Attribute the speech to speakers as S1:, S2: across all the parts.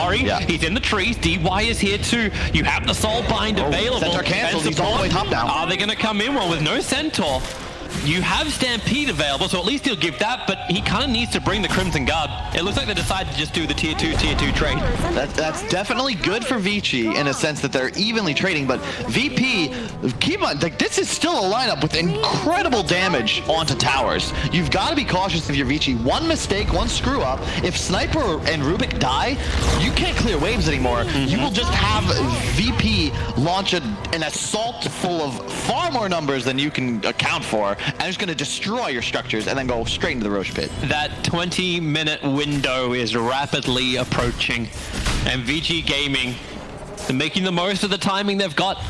S1: Ori,
S2: Yeah.
S1: he's in the trees. DY is here too. You have the soul bind available.
S2: Centaur cancels.
S1: And
S2: He's all the way top now.
S1: Are they going to come in? Well, with no Centaur, you have Stampede available, so at least he'll give that, but he kind of needs to bring the Crimson Guard. It looks like they decided to just do the tier 2 trade.
S2: That's definitely good for Vici in a sense that they're evenly trading, but VP, keep on, like, this is still a lineup with incredible damage onto towers. You've got to be cautious of your Vici. One mistake, one screw up, if Sniper and Rubik die, you can't clear waves anymore. You will just have VP launch an assault full of far more numbers than you can account for, and it's going to destroy your structures and then go straight into the Roche pit.
S1: That 20-minute window is rapidly approaching, and Vici Gaming, they're making the most of the timing they've got.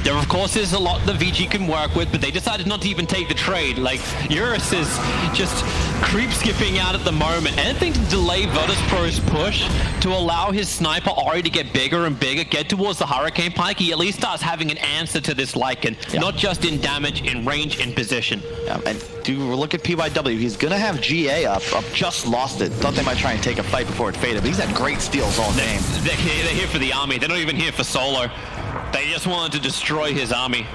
S1: There, of course, is a lot that Vici can work with, but they decided not to even take the trade. Like, Eurus is just creep skipping out at the moment. Anything to delay Virtus.pro's push to allow his sniper Ori to get bigger and bigger, get towards the Hurricane Pike. He at least starts having an answer to this Lycan, not just in damage, in range, in position.
S2: And do look at PYW. He's going to have GA up. Just lost it. Thought they might try and take a fight before it faded, but he's had great steals all game.
S1: They're here for the army. They're not even here for solo. They just wanted to destroy his army.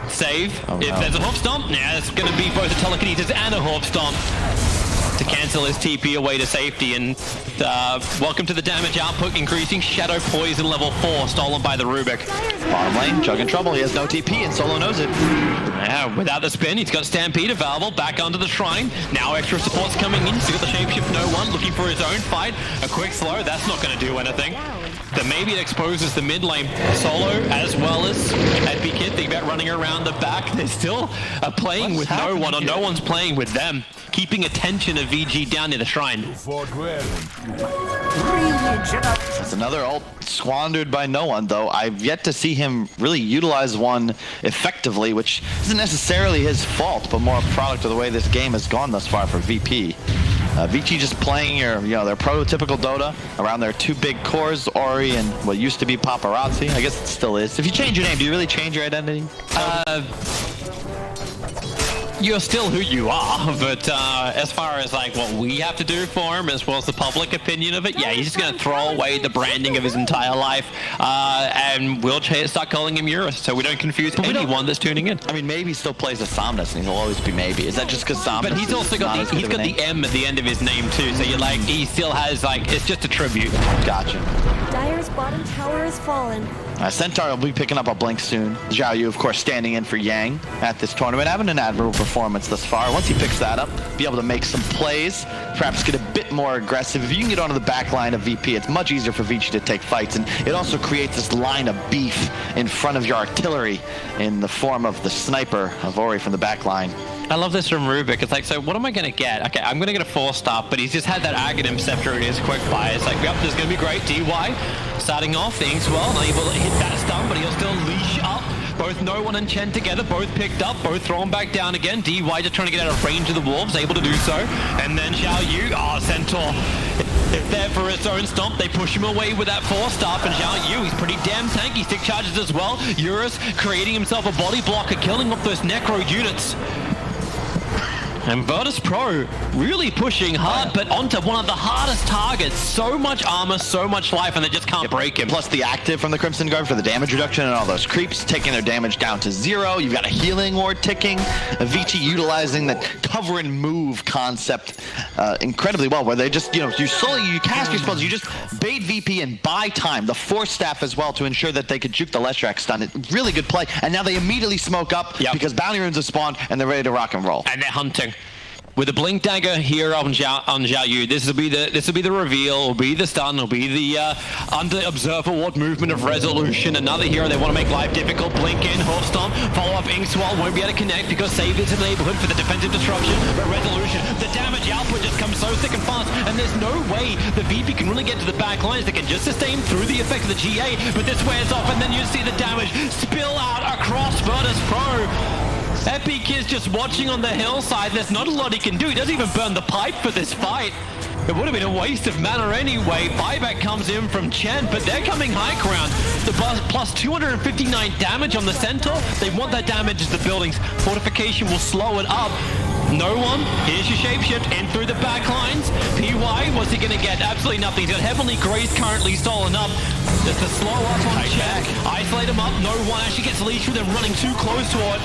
S1: Save. If there's a hoof stomp, it's going to be both a telekinesis and a hoof stomp to cancel his TP away to safety. And welcome to the damage output, increasing Shadow Poison level 4, stolen by the Rubik.
S2: Bottom lane, Jug in trouble. He has no TP, and Solo knows it.
S1: Yeah, without the spin, he's got Stampede available, back onto the Shrine. Now extra support's coming in. He's got the Shapeshift, no one, looking for his own fight. A quick slow, that's not going to do anything. But maybe it exposes the mid lane. Solo, as well as Epi Kid, think about running around the back. They still are playing with no one, or no one's playing with them. Keeping attention of VG down near the Shrine.
S2: That's another ult squandered by no one, though. I've yet to see him really utilize one effectively, which isn't necessarily his fault, but more a product of the way this game has gone thus far for VP. Vici just playing their prototypical Dota around their two big cores, Ori and what used to be Paparazzi. I guess it still is. If you change your name, do you really change your identity?
S1: You're still who you are, but as far as like what we have to do for him, as well as the public opinion of it, yeah, he's just going to throw away the branding of his entire life, and we'll start calling him Eurus, so we don't confuse anyone that's tuning in.
S2: I mean, maybe he still plays as Somnus, and he'll always be maybe. Is that just because Somnus?
S1: But he's also got the M at the end of his name too, so you're like, he still has like, it's just a tribute.
S2: Gotcha.
S3: Dire's bottom tower has fallen.
S2: Centaur will be picking up a blink soon. Zhao Yu, of course, standing in for Yang at this tournament, having an admirable performance thus far. Once he picks that up, be able to make some plays, perhaps get a bit more aggressive. If you can get onto the back line of VP, it's much easier for Vici to take fights, and it also creates this line of beef in front of your artillery in the form of the sniper of Ori from the back line.
S1: I love this from Rubik. It's like, so what am I going to get? Okay, I'm going to get a 4-star, but he's just had that Aghanim Scepter in his quick fire. It's like, yep, this is going to be great. DY starting off, things well, not able to hit that stun, but he'll still leash up. Both No One and Chen together, both picked up, both thrown back down again. DY just trying to get out of range of the Wolves, able to do so. And then Zhao Yu, Centaur, if there for his own stomp, they push him away with that 4-star, and Zhao Yu, he's pretty damn tanky, stick charges as well. Eurus creating himself a body blocker, killing off those Necro units. And Virtus.pro really pushing hard, but onto one of the hardest targets. So much armor, so much life, and they just can't break him.
S2: Plus the active from the Crimson Guard for the damage reduction and all those creeps, taking their damage down to 0. You've got a healing ward ticking. Vici utilizing that cover and move concept incredibly well, where they just, you cast your spells, you just bait VP and buy time. The Force Staff as well to ensure that they could juke the Leshrac stun. Really good play, and now they immediately smoke up because bounty runes have spawned and they're ready to rock and roll.
S1: And they're hunting. With a blink dagger here on Zhao Yu, this will be the reveal, will be the stun, will be the under observer ward movement of Resolution. Another hero they want to make life difficult. Blink in, Hoof Stomp, follow up Inkswell, won't be able to connect because Save is in the neighborhood for the defensive disruption. But Resolution, the damage output just comes so thick and fast, and there's no way the VP can really get to the back lines. They can just sustain through the effect of the GA, but this wears off, and then you see the damage spill out across Virtus.pro. Epic is just watching on the hillside. There's not a lot he can do. He doesn't even burn the pipe for this fight. It would have been a waste of mana anyway. Buyback comes in from Chen, but they're coming high ground. The plus 259 damage on the Centaur. They want that damage as the buildings. Fortification will slow it up. No one. Here's your shapeshift in through the back lines. PY, what's he going to get? Absolutely nothing. He's got Heavenly Grace currently stolen up. Just to slow up on Chen. Isolate him up. No one actually gets leashed through them running too close to it.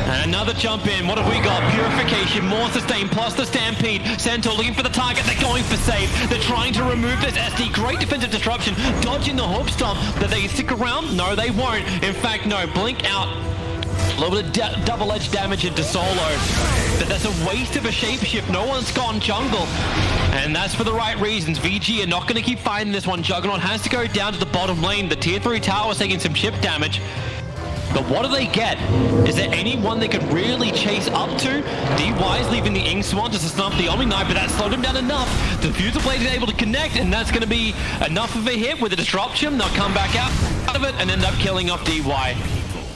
S1: And another jump in. What have we got? Purification, more sustain, plus the Stampede. Centaur looking for the target. They're going for save. They're trying to remove this SD. Great defensive disruption. Dodging the hook stomp. That they stick around? No, they won't. In fact, no. Blink out. A little bit of double-edged damage into Solo. But that's a waste of a shapeshift. No one's gone jungle. And that's for the right reasons. VG are not going to keep fighting this one. Juggernaut has to go down to the bottom lane. The tier 3 tower is taking some chip damage. But what do they get? Is there anyone they could really chase up to? DY's leaving the Ink Swan just to snuff the Omni Knight, but that slowed him down enough. The Fuser Blade is able to connect, and that's going to be enough of a hit with a disruption. They'll come back out of it and end up killing off DY.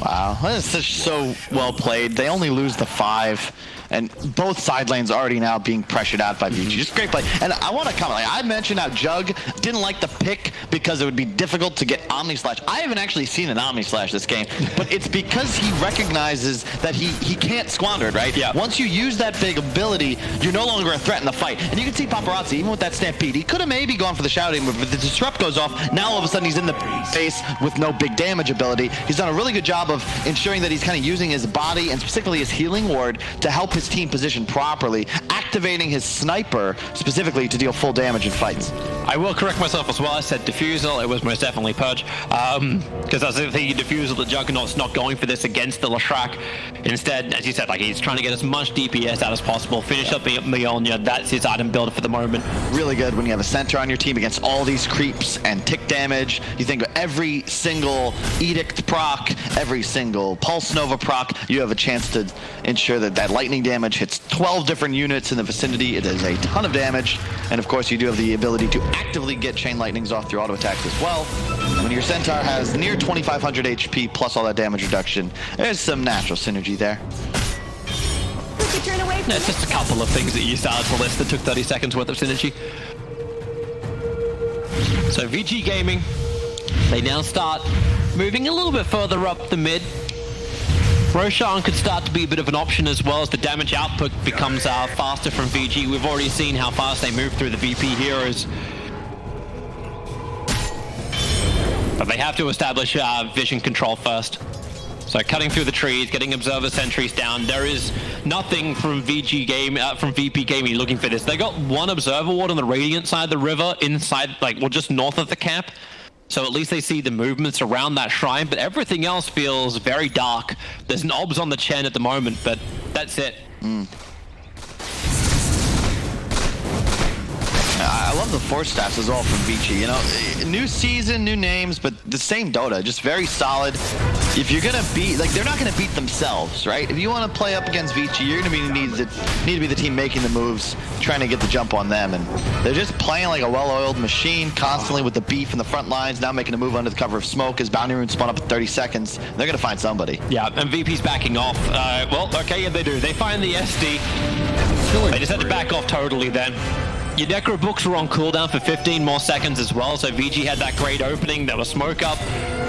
S2: Wow, this is so well played. They only lose the 5, and both side lanes already now being pressured out by Vici. Just great play. And I want to comment, like I mentioned how Jug didn't like the pick because it would be difficult to get Omni Slash. I haven't actually seen an Omni Slash this game, but it's because he recognizes that he can't squander it, right?
S1: Yeah.
S2: Once you use that big ability, you're no longer a threat in the fight. And you can see Paparazzi, even with that Stampede, he could have maybe gone for the shouting move, but the Disrupt goes off. Now all of a sudden he's in the face with no big damage ability. He's done a really good job of ensuring that he's kind of using his body and specifically his healing ward to help his team position properly, activating his sniper specifically to deal full damage in fights.
S1: I will correct myself as well. I said Diffusal. It was most definitely Purge. Because I was thinking Diffusal, the Juggernaut's not going for this against the Lashrak. Instead, as you said, like he's trying to get as much DPS out as possible, finish up Mjolnir. That's his item builder for the moment.
S2: Really good when you have a center on your team against all these creeps and tick damage. You think of every single Edict proc, every single Pulse Nova proc, you have a chance to ensure that that lightning damage hits 12 different units in the vicinity. It is a ton of damage. And of course, you do have the ability to actively get chain lightnings off through auto attacks as well. When your Centaur has near 2500 HP plus all that damage reduction, there's some natural synergy there.
S3: Who could turn away from
S1: It's just a couple of things that you started to list that took 30 seconds worth of synergy. So VG Gaming, they now start moving a little bit further up the mid. Roshan could start to be a bit of an option as well as the damage output becomes faster from VG. We've already seen how fast they move through the VP heroes. But they have to establish vision control first. So cutting through the trees, getting observer sentries down. There is nothing from VP Gaming looking for this. They got one observer ward on the Radiant side of the river, inside, like, well, just north of the cap. So at least they see the movements around that shrine, but everything else feels very dark. There's an obs on the Chen at the moment, but that's it.
S2: I love the force stats as well from Vici. You know, new season, new names, but the same Dota, just very solid. If you're gonna beat, like, they're not gonna beat themselves, right? If you want to play up against Vici, you're gonna need to be the team making the moves, trying to get the jump on them, and they're just playing like a well-oiled machine, constantly with the beef in the front lines. Now making a move under the cover of smoke as Bounty Rune spun up in 30 seconds. They're gonna find somebody.
S1: Yeah, and VP's backing off. Well, okay, yeah, they do. They find the SD. They just had to back off totally then. Your Necro books were on cooldown for 15 more seconds as well, so VG had that great opening. There was smoke up.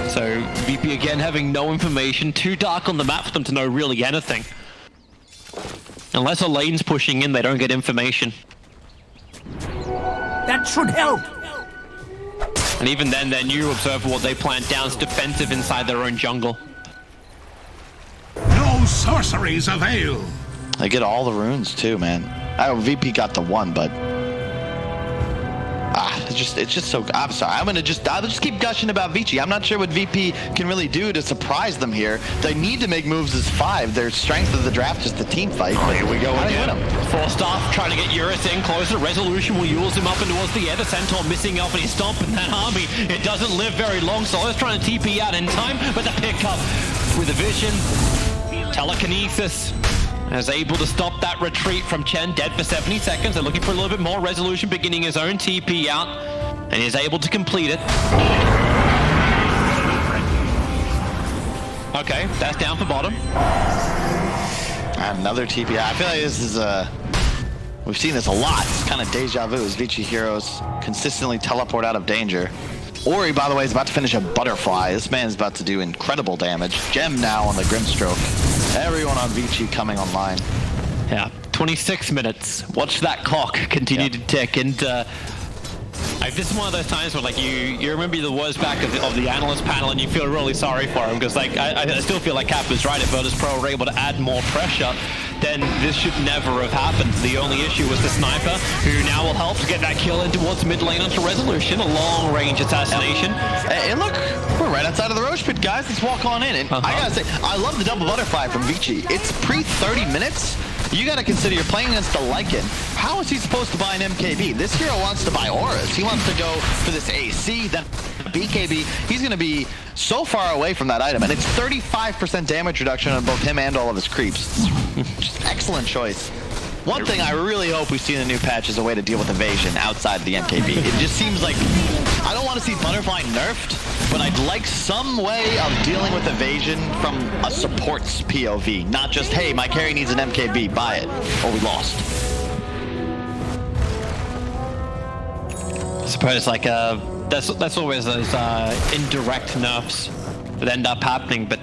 S1: So VP again having no information. Too dark on the map for them to know really anything. Unless a lane's pushing in, they don't get information.
S4: That should help.
S1: And even then, their new observer what they plant down is defensive inside their own jungle.
S4: No sorceries avail.
S2: They get all the runes too, man. I know VP got the one, but it's just so. I'm sorry. I'll just keep gushing about Vici. I'm not sure what VP can really do to surprise them here. They need to make moves as 5. Their strength of the draft is the team fight.
S1: Oh, here we go again. Forced off, trying to get Eurus in closer. Resolution will use him up and towards the air. The Centaur missing out, and he's stomping that army. It doesn't live very long, so I was trying to TP out in time, but the pickup with the vision, telekinesis. is able to stop that retreat from Chen, dead for 70 seconds. They're looking for a little bit more resolution, beginning his own TP out, and is able to complete it. Okay, that's down for bottom.
S2: Another TP. I feel like this is we've seen this a lot. It's kind of deja vu as Vici heroes consistently teleport out of danger. Ori, by the way, is about to finish a butterfly. This man is about to do incredible damage. Gem now on the Grimstroke. Everyone on Vici coming online.
S1: Yeah, 26 minutes. Watch that clock continue to tick, and like, this is one of those times where, like, you remember the words back of the analyst panel, and you feel really sorry for him, because, like, I still feel like Cap was right. If Virtus Pro were able to add more pressure, then this should never have happened. The only issue was the sniper, who now will help to get that kill in towards mid lane onto Resolution, a long-range assassination.
S2: Hey, look, we're right outside of the Roche pit, guys. Let's walk on in. And I gotta say, I love the double butterfly from Vici. It's pre-30 minutes. You gotta consider you're playing against the Lycan. How is he supposed to buy an MKB? This hero wants to buy auras. He wants to go for this AC, then BKB. He's gonna be so far away from that item, and it's 35% damage reduction on both him and all of his creeps. Just excellent choice. One thing I really hope we see in the new patch is a way to deal with evasion outside the MKB. It just seems like, I don't want to see Butterfly nerfed, but I'd like some way of dealing with evasion from a support's POV. Not just, hey, my carry needs an MKB, buy it, or we lost.
S1: I suppose, like, that's always those indirect nerfs that end up happening, but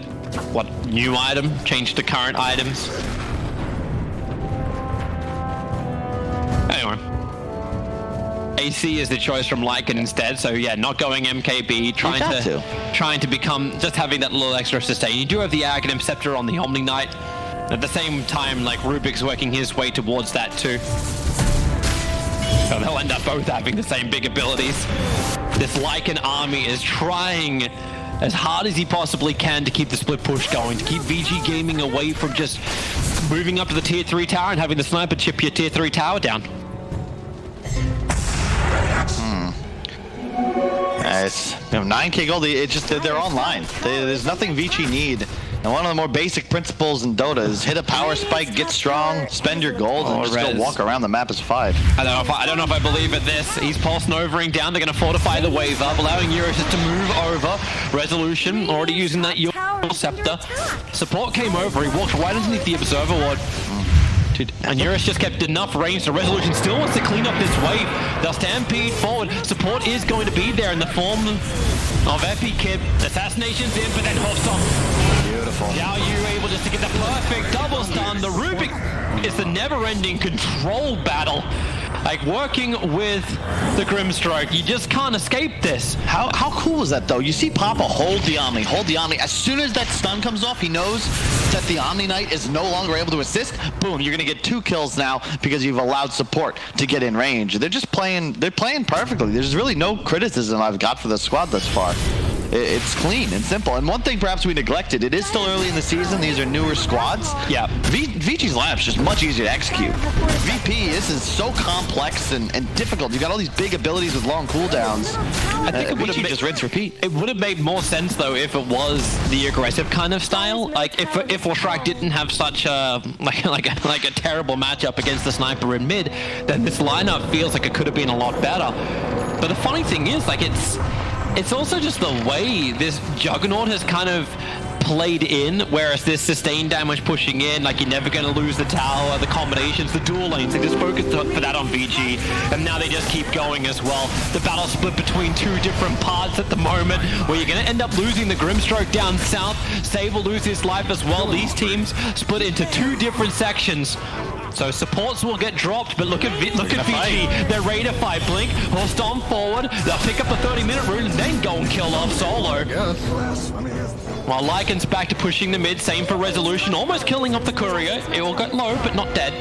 S1: what, new item, change to current items? Anyway, AC is the choice from Lycan instead, so yeah, not going MKB, trying to become, just having that little extra sustain. You do have the Aghanim Scepter on the Omni Knight. At the same time, like, Rubik's working his way towards that too. So they'll end up both having the same big abilities. This Lycan army is trying as hard as he possibly can to keep the split push going, to keep VG Gaming away from just moving up to the tier 3 tower and having the sniper chip your tier 3 tower down.
S2: Nice. 9k gold, it's just they're online. There's nothing Vici need. And one of the more basic principles in Dota is hit a power spike, get strong, spend your gold, and just go walk around the map as 5.
S1: I don't know if I believe in this. He's pulse novering down. They're going to fortify the wave up, allowing Eurus to move over. Resolution already using that scepter. Support came over. He walked right underneath the observer ward. And Eurus just kept enough range, so Resolution still wants to clean up this wave. They'll stampede forward. Support is going to be there in the form of Epi Kid. Assassination's in, but then Hofstom.
S2: Beautiful.
S1: Now you're able just to get the perfect double stun. The Rubik is the never-ending control battle. Like, working with the Grimstroke, you just can't escape this.
S2: How cool is that, though? You see Papa hold the Omni. As soon as that stun comes off, he knows that the Omni Knight is no longer able to assist. Boom, you're going to get 2 kills now because you've allowed support to get in range. They're playing perfectly. There's really no criticism I've got for the squad thus far. It's clean and simple. And one thing perhaps we neglected, it is still early in the season. These are newer squads.
S1: Yeah.
S2: Vici's lineup's just much easier to execute. VP, this is so complex and difficult. You've got all these big abilities with long cooldowns.
S1: I think it would have just rinse repeat. It would have made more sense though if it was the aggressive kind of style. Like if Leshrac didn't have such a like a terrible matchup against the sniper in mid, then this lineup feels like it could have been a lot better. But the funny thing is, like, it's also just the way this Juggernaut has kind of played in, whereas this sustained damage pushing in, like, you're never going to lose the tower, the combinations, the dual lanes, they just focused for that on VG, and now they just keep going as well. The battle split between 2 different parts at the moment, where you're going to end up losing the Grimstroke down south. Save will lose his life as well. These teams split into 2 different sections. So supports will get dropped, but look at Vici. They're ready to fight. Blink, will storm forward. They'll pick up a 30-minute rune and then go and kill off Solo. While Lycan's back to pushing the mid, same for Resolution, almost killing off the courier. It will get low, but not dead.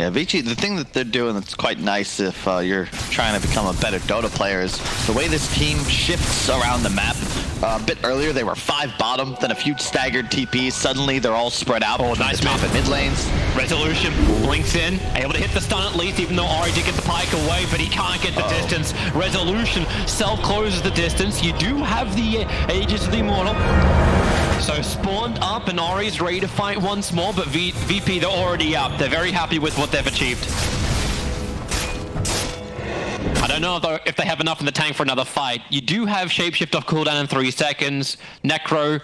S2: Yeah, Vici, the thing that they're doing that's quite nice if you're trying to become a better Dota player is the way this team shifts around the map. A bit earlier, they were 5 bottom, then a few staggered TPs. Suddenly, they're all spread out.
S1: Oh, nice
S2: top and mid lanes.
S1: Resolution blinks in, able to hit the stun at least, even though Ori did get the pike away, but he can't get the distance. Resolution self-closes the distance. You do have the Aegis of the Immortal. So spawned up and Ori's ready to fight once more, but VP, they're already up. They're very happy with what they've achieved. I don't know though if they have enough in the tank for another fight. You do have Shapeshift off cooldown in 3 seconds, Necro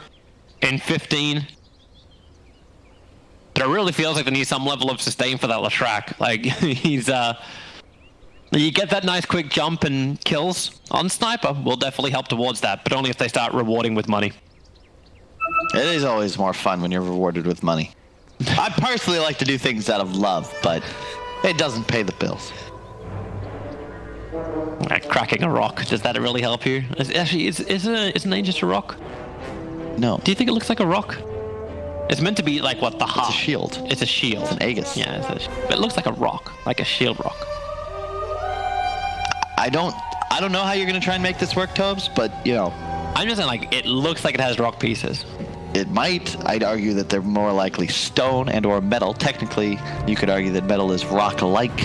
S1: in 15. But it really feels like they need some level of sustain for that Leshrac. Like, he's, you get that nice quick jump and kills on Sniper will definitely help towards that, but only if they start rewarding with money.
S2: It is always more fun when you're rewarded with money. I personally like to do things out of love, but it doesn't pay the bills.
S1: Cracking a rock, does that really help you? Actually, isn't it just a rock?
S2: No.
S1: Do you think it looks like a rock? It's meant to be like what, the heart?
S2: It's a shield.
S1: It's a shield.
S2: It's an Aegis.
S1: Yeah, but it looks like a rock, like a shield rock.
S2: I don't know how you're gonna try and make this work, Tobes, but you know.
S1: I'm just saying, like, it looks like it has rock pieces.
S2: It might. I'd argue that they're more likely stone and or metal. Technically, you could argue that metal is rock-like.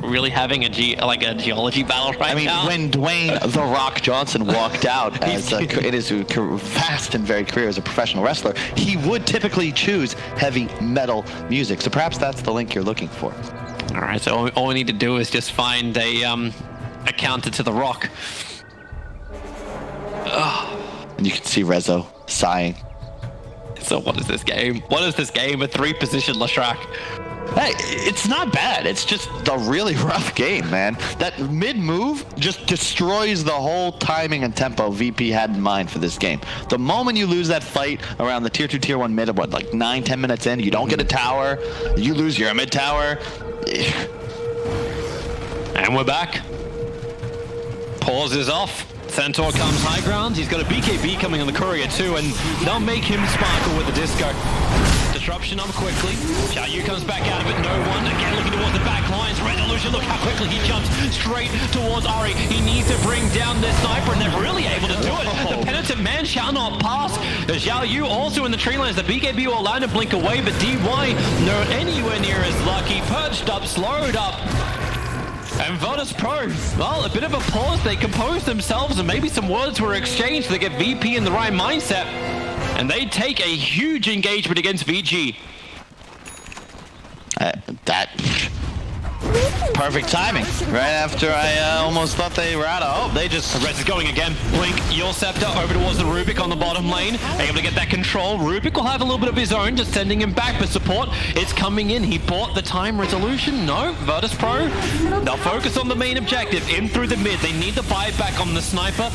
S1: Really having a geology battle right now?
S2: I mean, when Dwayne "The Rock" Johnson walked out as in his vast and varied career as a professional wrestler, he would typically choose heavy metal music. So perhaps that's the link you're looking for.
S1: All right, so all we need to do is just find a counter to the rock.
S2: And you can see Rezo sighing.
S1: So what is this game? What is this game? A 3-position Lashrak.
S2: Hey, it's not bad. It's just a really rough game, man. That mid-move just destroys the whole timing and tempo VP had in mind for this game. The moment you lose that fight around the tier 2, tier 1 mid, what, like 9-10 minutes in, you don't get a tower, you lose your mid tower.
S1: And we're back. Pause is off. Centaur comes high ground. He's got a BKB coming on the courier too, and they'll make him sparkle with the disco. Disruption on quickly. Xiao Yu comes back out of it. No one. Again looking towards the back lines. Resolution, look how quickly he jumps straight towards Ari. He needs to bring down this sniper, and they're really able to do it. The penitent man shall not pass. Xiao Yu also in the tree lines. The BKB will allow him to blink away, but DY no anywhere near as lucky. Perched up, slowed up. And Virtus Pro, well, a bit of a pause. They composed themselves and maybe some words were exchanged to get VP in the right mindset. And they take a huge engagement against VG.
S2: Perfect timing. Right after I almost thought they were out of hope. They just...
S1: Res is going again. Blink, your Scepter over towards the Rubik on the bottom lane. Able to get that control. Rubik will have a little bit of his own, just sending him back for support. It's coming in. He bought the time resolution. No, Virtus Pro. They'll focus on the main objective. In through the mid. They need the buyback on the sniper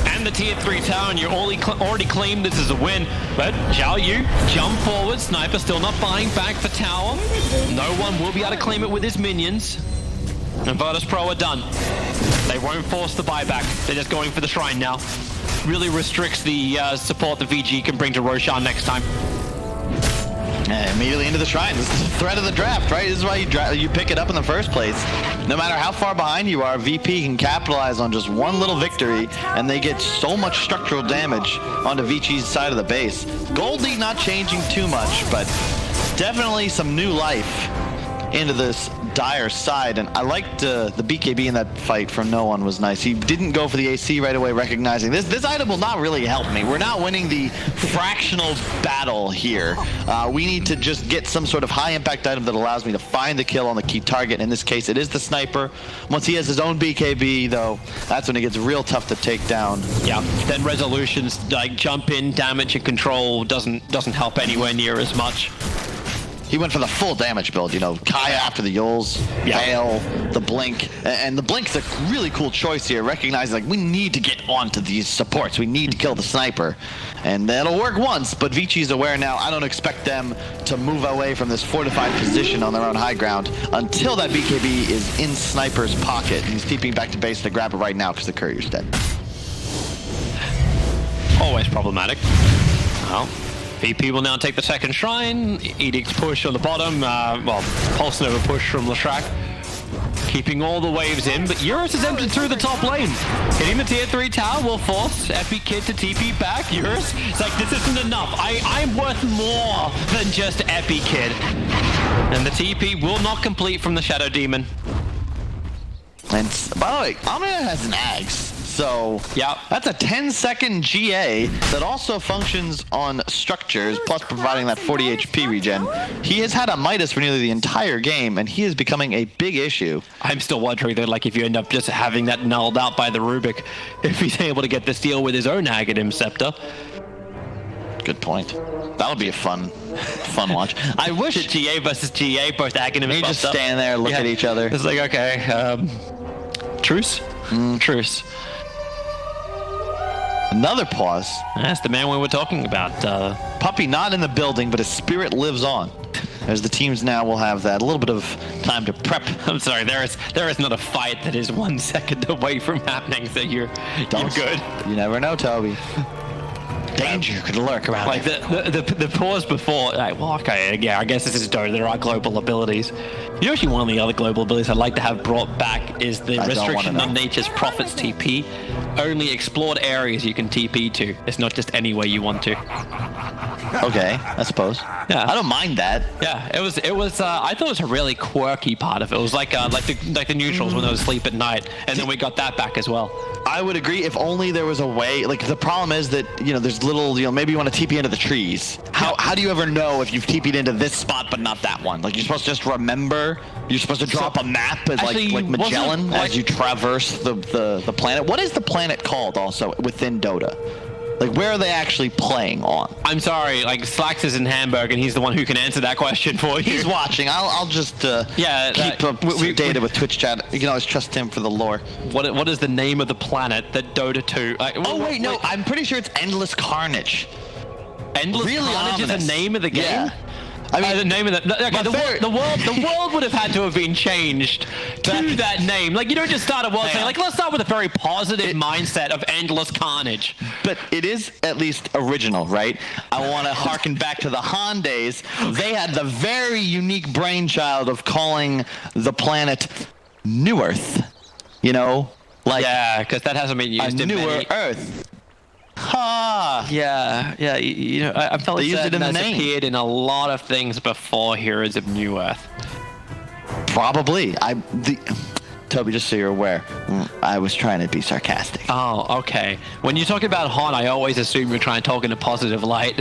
S1: and the tier 3 tower, and you're already claimed this is a win. But Xiao Yu, jump forward. Sniper still not buying back the tower. No one will be able to claim it with his minions. And Virtus Pro are done. They won't force the buyback. They're just going for the shrine now. Really restricts the support the VG can bring to Roshan next time.
S2: Immediately into the shrine. This is the threat of the draft, right? This is why you pick it up in the first place. No matter how far behind you are, VP can capitalize on just one little victory, and they get so much structural damage onto Vici's side of the base. Gold League not changing too much, but definitely some new life into this dire side, and I liked the BKB in that fight from No One was nice. He didn't go for the AC right away, recognizing this item will not really help me. We're not winning the fractional battle here. We need to just get some sort of high impact item that allows me to find the kill on the key target. In this case, it is the sniper. Once he has his own BKB, though, that's when it gets real tough to take down.
S1: Yeah, then resolutions like jump in, damage, and control doesn't help anywhere near as much.
S2: He went for the full damage build, you know, Kaya after the Yules, Veil, the Blink. And the Blink's a really cool choice here, recognizing like we need to get onto these supports. We need to kill the sniper. And that'll work once, but Vici's aware now. I don't expect them to move away from this fortified position on their own high ground until that BKB is in Sniper's pocket. And he's TPing back to base to grab it right now because the courier's dead.
S1: Always problematic. Well, VP will now take the second shrine. Edict's push on the bottom. Pulse Nova push from Lashrak. Keeping all the waves in, but Eurus is entered through the top lane. Hitting the tier 3 tower will force Epic Kid to TP back. Eurus, it's like, this isn't enough. I'm worth more than just Epic Kid. And the TP will not complete from the Shadow Demon.
S2: And by the way, Amina has an Axe. So
S1: yeah,
S2: that's a 10-second GA that also functions on structures, plus providing that 40 HP regen. He has had a Midas for nearly the entire game, and he is becoming a big issue.
S1: I'm still wondering though, like if you end up just having that nulled out by the Rubik, if he's able to get this deal with his own Aghanim Scepter.
S2: Good point. That'll be a fun watch. I wish
S1: GA versus GA, both Aghanim.
S2: They just stand there, look at each other.
S1: It's like, okay, truce, truce.
S2: Another pause.
S1: That's the man we were talking about.
S2: Puppy not in the building, but his spirit lives on. As the teams now will have that a little bit of time to prep.
S1: I'm sorry, there is not a fight that is 1 second away from happening, so you're good.
S2: You never know, Toby. Danger could lurk around.
S1: Like the pause before, like, well, okay, yeah, I guess this is Dota. There are global abilities. You know, actually, one of the other global abilities I'd like to have brought back is the restriction on nature's prophets TP. Only explored areas you can TP to. It's not just anywhere you want to.
S2: Okay, I suppose.
S1: Yeah,
S2: I don't mind that.
S1: Yeah, it was. I thought it was a really quirky part of it. It was like the neutrals when they would sleep at night, and then we got that back as well.
S2: I would agree if only there was a way. Like, the problem is that, you know, there's little, you know, maybe you want to TP into the trees. How do you ever know if you've TP'd into this spot but not that one? Like, you're supposed to just remember. You're supposed to drop a map as like Magellan as you traverse the planet. What is the planet called also within Dota? Like, where are they actually playing on?
S1: I'm sorry, like, Slacks is in Hamburg, and he's the one who can answer that question for you.
S2: He's watching. I'll just keep up data with Twitch chat. You can always trust him for the lore.
S1: What is the name of the planet that Dota 2?
S2: No, I'm pretty sure it's Endless Carnage.
S1: Endless
S2: really
S1: Carnage
S2: ominous.
S1: is the name of the game?
S2: Yeah. I mean,
S1: the name of the okay, the world would have had to have been changed to that name. Like, you don't just start a world saying, like, let's start with a very positive mindset of Endless Carnage.
S2: But it is at least original, right? I want to harken back to the Han days. They had the very unique brainchild of calling the planet New Earth. You know, like,
S1: yeah, because that hasn't been used
S2: a
S1: in
S2: newer
S1: many...
S2: Earth. Ha!
S1: Yeah. You know, I felt
S2: they used it in the name.
S1: Appeared in a lot of things before Heroes of New Earth.
S2: Probably. Toby, just so you're aware, I was trying to be sarcastic.
S1: Oh, okay. When you talk about Han, I always assume you're trying to talk in a positive light,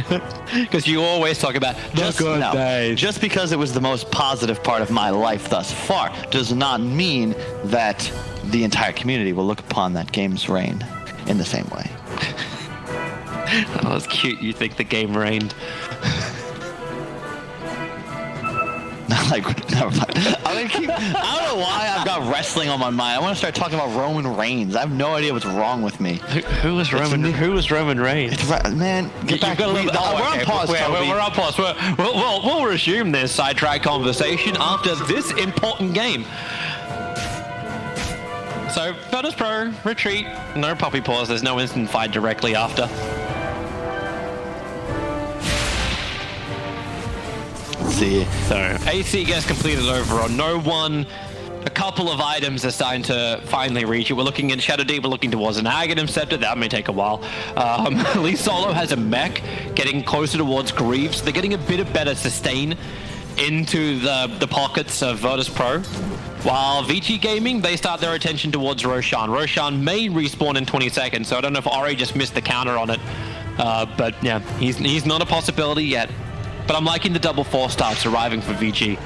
S1: because you always talk about the good days.
S2: Just because it was the most positive part of my life thus far does not mean that the entire community will look upon that game's reign in the same way.
S1: Oh, that's cute. You think the game reigned.
S2: Never mind. I don't know why I've got wrestling on my mind. I want to start talking about Roman Reigns. I have no idea what's wrong with me.
S1: Who was Roman Reigns?
S2: Man, get back. We're on pause, Toby.
S1: We're on pause. We'll resume this sidetrack conversation after this important game. So, Virtus Pro, retreat, no puppy pause, there's no instant fight directly after.
S2: Let's see.
S1: So, AC gets completed overall. No one, a couple of items are starting to finally reach it. We're looking at Shadow Deep, we're looking towards an Aghanim Scepter, that may take a while. Lee Solo has a mech, getting closer towards Greaves. They're getting a bit of better sustain into the pockets of Virtus Pro. While Vici Gaming, they start their attention towards Roshan. Roshan may respawn in 20 seconds, so I don't know if Ori just missed the counter on it. But yeah, he's not a possibility yet. But I'm liking the double 4-stars arriving for Vici.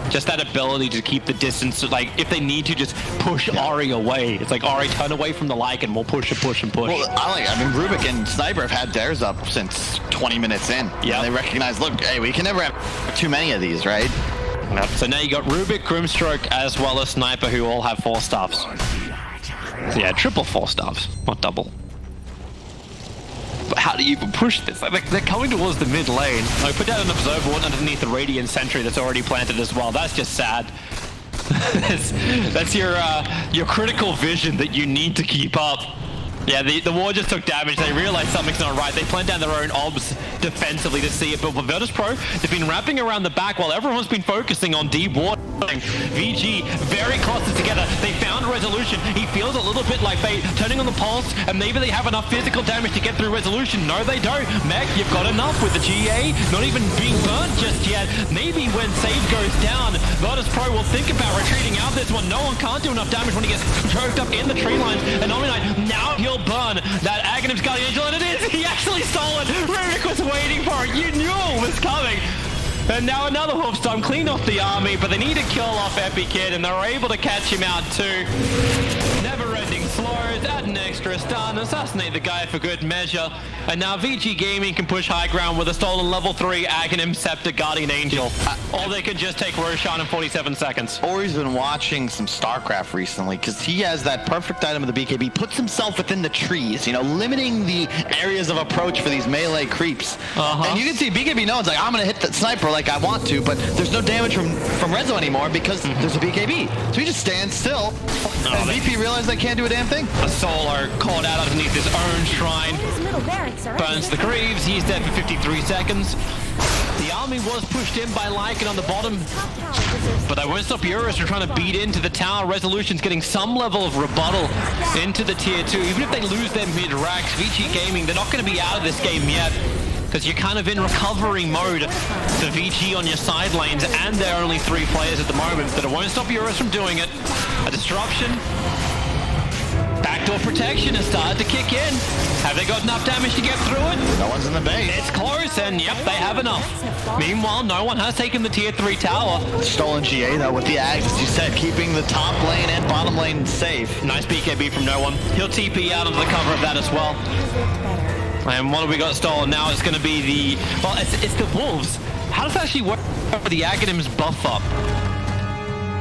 S1: Just that ability to keep the distance, like, if they need to just push Ori away. It's like, Ori, turn away from the like and we'll push and push and push.
S2: Well, I mean, Rubik and Sniper have had theirs up since 20 minutes in. Yeah. They recognize, look, hey, we can never have too many of these, right?
S1: Yep. So now you got Rubik, Grimstroke, as well as Sniper, who all have 4-stars. So yeah, triple 4-stars, not double. But how do you even push this? Like, they're coming towards the mid lane. Like, put down an Observer Ward underneath the Radiant Sentry that's already planted as well. That's just sad. that's your critical vision that you need to keep up. Yeah, the ward just took damage. They realized something's not right. They plant down their own obs defensively to see it. But with Virtus Pro, they've been wrapping around the back while everyone's been focusing on D-ward. VG very close together. They found Resolution. He feels a little bit like they turning on the pulse, and maybe they have enough physical damage to get through Resolution. No, they don't. Mech, you've got enough with the GA not even being burnt just yet. Maybe when save goes down, Virtus Pro will think about retreating out this one. No one can't do enough damage when he gets choked up in the tree lines. And Omni now he'll burn that Aghanim's Guardian Angel, and it is! He actually stole it! Rubik was waiting for it! You knew it was coming! And now another Hoofstorm cleaned off the army, but they need to kill off Epi Kid, and they're able to catch him out too. Never Blinding slows, add an extra stun, assassinate the guy for good measure. And now Vici Gaming can push high ground with a stolen level 3 Aghanim Scepter Guardian Angel. Or they can just take Roshan in 47 seconds.
S2: Ori's been watching some StarCraft recently because he has that perfect item of the BKB, puts himself within the trees, you know, limiting the areas of approach for these melee creeps. And you can see BKB knows, like, I'm going to hit the sniper like I want to, but there's no damage from Rezo anymore because there's a BKB. So he just stands still, and VP realized they can't do a damn thing.
S1: A Solar caught out underneath his own shrine. Burns the Greaves, he's dead for 53 seconds. The army was pushed in by Lycan on the bottom, but they won't stop Eurus from trying to beat into the tower. Resolution's getting some level of rebuttal into the tier 2. Even if they lose their mid-racks, Vici Gaming, they're not going to be out of this game yet, because you're kind of in recovery mode for Vici on your side lanes, and there are only 3 players at the moment, but it won't stop Eurus from doing it. A disruption. Backdoor protection has started to kick in. Have they got enough damage to get through it?
S2: No one's in the base.
S1: It's close, and yep, they have enough. Meanwhile, no one has taken the tier 3 tower.
S2: Stolen GA though with the Ags, as you said, keeping the top lane and bottom lane safe.
S1: Nice BKB from no one. He'll TP out under the cover of that as well. And what have we got stolen now? It's going to be the... Well, it's the Wolves. How does that actually work with the Aghanim's buff up?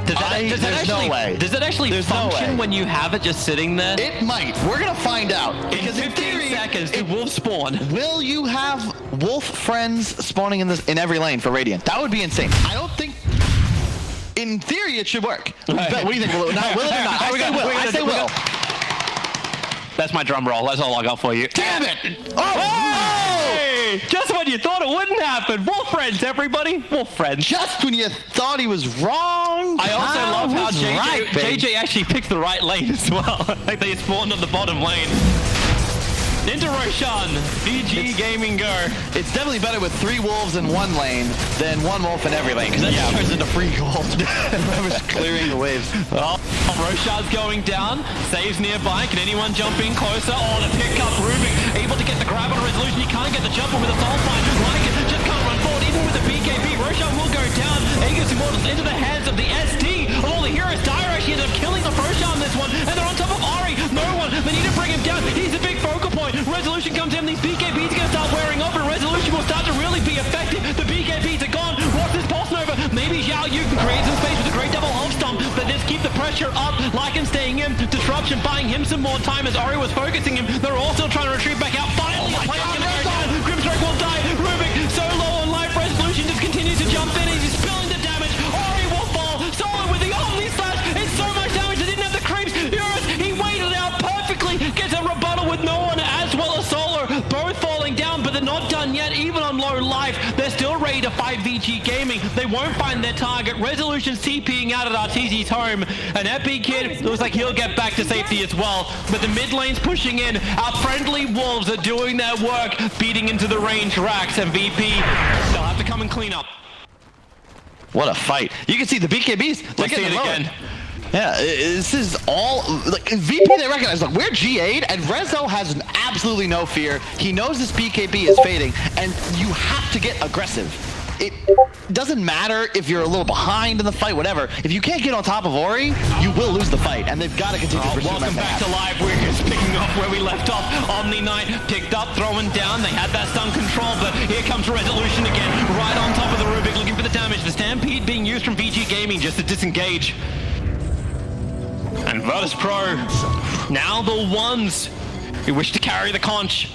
S2: There's no way.
S1: Does it actually function when you have it just sitting there?
S2: It might. We're going to find out. Because
S1: in 15 seconds, do wolves spawn?
S2: Will you have wolf friends spawning in every lane for Radiant? That would be insane. I don't think... In theory, it should work. But what do you think? Will it or not? I say will.
S1: That's my drum roll. That's all I got for you.
S2: Damn it!
S1: Hey! Just when you thought it wouldn't happen. Wolf friends, everybody. Wolf friends.
S2: Just when you thought he was wrong.
S1: I also love how JJ actually picked the right lane as well. Like they spawned on the bottom lane. Into Roshan, VG Gaming go.
S2: It's definitely better with 3 wolves in 1 lane than 1 wolf in every lane, because that just turns into free gold. Whoever's clearing the waves.
S1: Oh, Roshan's going down. Saves nearby. Can anyone jump in closer? Oh, the pick up. Rubik able to get the grab on Resolution. He can't get the jump on with a soul fight. Lycan just can't run forward, even with the BKB. Roshan will go down. Aegis Immortals into the hands of the SD. Of all the heroes, Dire actually ended up killing the Roshan this one, and they're on top of Ari. No one. They need to bring him down. He's a big focal point. Resolution comes in, these BKBs are going to start wearing off, and Resolution will start to really be effective. The BKBs are gone. What's this Pulse Nova? Maybe Zhao Yu can create some space with a great double Hulk Stomp, but just keep the pressure up. Lycan staying in. Disruption buying him some more time as Ori was focusing him. They're all still trying to retreat back out. Finally, Grimstrike will die. Rubik so low on life. Resolution just continues to jump in. He's spilling the damage. Ori will fall. Solo with the Omni Slash. It's so much damage. They didn't have the creeps. Eurus, he waited out perfectly. Gets a rebuttal with no one as well as Solar. Both falling down, but they're not done yet. Even on low life, they're still ready to fight VG Gaming. They won't find their target. Resolution's TPing out at Arteezy's home. An Epic Kid looks like he'll get back to safety as well. But the mid lane's pushing in. Our friendly Wolves are doing their work, beating into the range racks, and VP, they'll have to come and clean up.
S2: What a fight. You can see the BKBs.
S1: Let's see it again.
S2: Yeah, this is all, like, VP they recognize, look, we're G8, and Rezo has absolutely no fear. He knows this BKB is fading, and you have to get aggressive. It doesn't matter if you're a little behind in the fight, whatever. If you can't get on top of Ori, you will lose the fight, and they've got to continue to pursue.
S1: Welcome back to live. We're just picking up where we left off. Omni Knight picked up, throwing down. They had that stun control, but here comes Resolution again, right on top of the Rubik, looking for the damage. The Stampede being used from VG Gaming just to disengage. And Virtus Pro, now the ones who wish to carry the conch,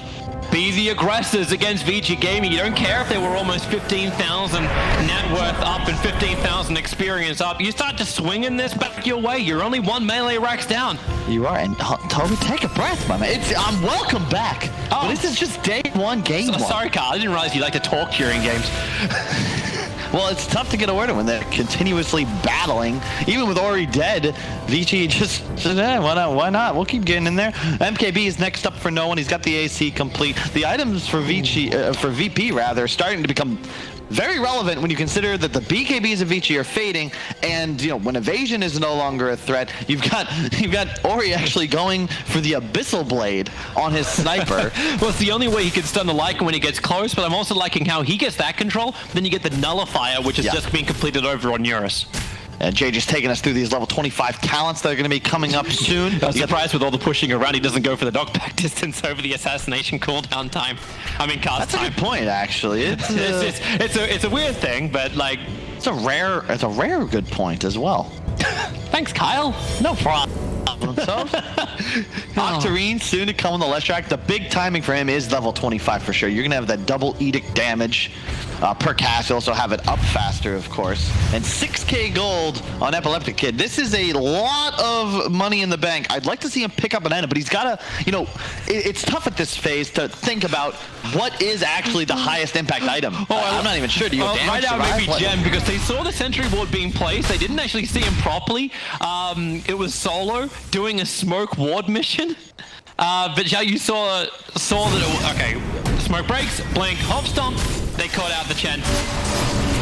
S1: be the aggressors against VG Gaming. You don't care if they were almost 15,000 net worth up and 15,000 experience up. You start to swing in this back your way. You're only 1 melee racks down.
S2: You are, and Toby, take a breath, my man. I'm welcome back. Oh, but this is just day 1, game 1.
S1: Sorry, Carl. I didn't realize you like to talk during games.
S2: Well, it's tough to get a word in when they're continuously battling. Even with Ori dead, Vici just said, why not? We'll keep getting in there. MKB is next up for no one. He's got the AC complete. The items for VP rather, starting to become very relevant when you consider that the BKBs of Vici are fading, and you know when evasion is no longer a threat, you've got Ori actually going for the Abyssal Blade on his sniper.
S1: Well, it's the only way he can stun the Lycan when he gets close, but I'm also liking how he gets that control, then you get the Nullifier, which is just being completed over on Eurus.
S2: And Jay just taking us through these level 25 talents that are going to be coming up soon.
S1: I was surprised with all the pushing around, he doesn't go for the knockback distance over the assassination cooldown time. I mean, cast
S2: That's
S1: time.
S2: a good point, actually.
S1: It's a weird thing, but like...
S2: It's a rare good point as well.
S1: Thanks, Kyle.
S2: No problem. Octarine soon to come on the Leshrac. The big timing for him is level 25 for sure. You're gonna have that double edict damage per cast. You also have it up faster, of course. And 6k gold on Epileptic Kid. This is a lot of money in the bank. I'd like to see him pick up an item, but he's gotta, you know, it's tough at this phase to think about what is actually the highest impact item. I'm not even sure. Do you have damage?
S1: Right now, maybe Gem, because they saw the sentry ward being placed. They didn't actually see him properly. It was Solo doing a smoke ward mission. But yeah, you saw that okay, smoke breaks, blink, hop stomp, they caught out the Chen.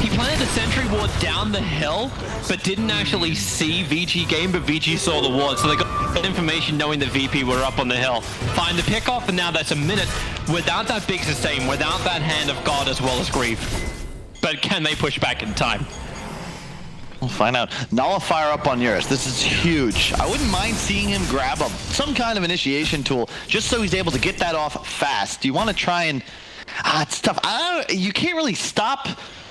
S1: He planted a sentry ward down the hill, but didn't actually see VG game, but VG saw the ward, so they got information knowing that VP were up on the hill. Find the pickoff, and now that's a minute without that big sustain, without that hand of God as well as Grief. But can they push back in time?
S2: We'll find out. Nullifier up on Eurus. This is huge. I wouldn't mind seeing him grab some kind of initiation tool just so he's able to get that off fast. Do you want to try and... it's tough. You can't really stop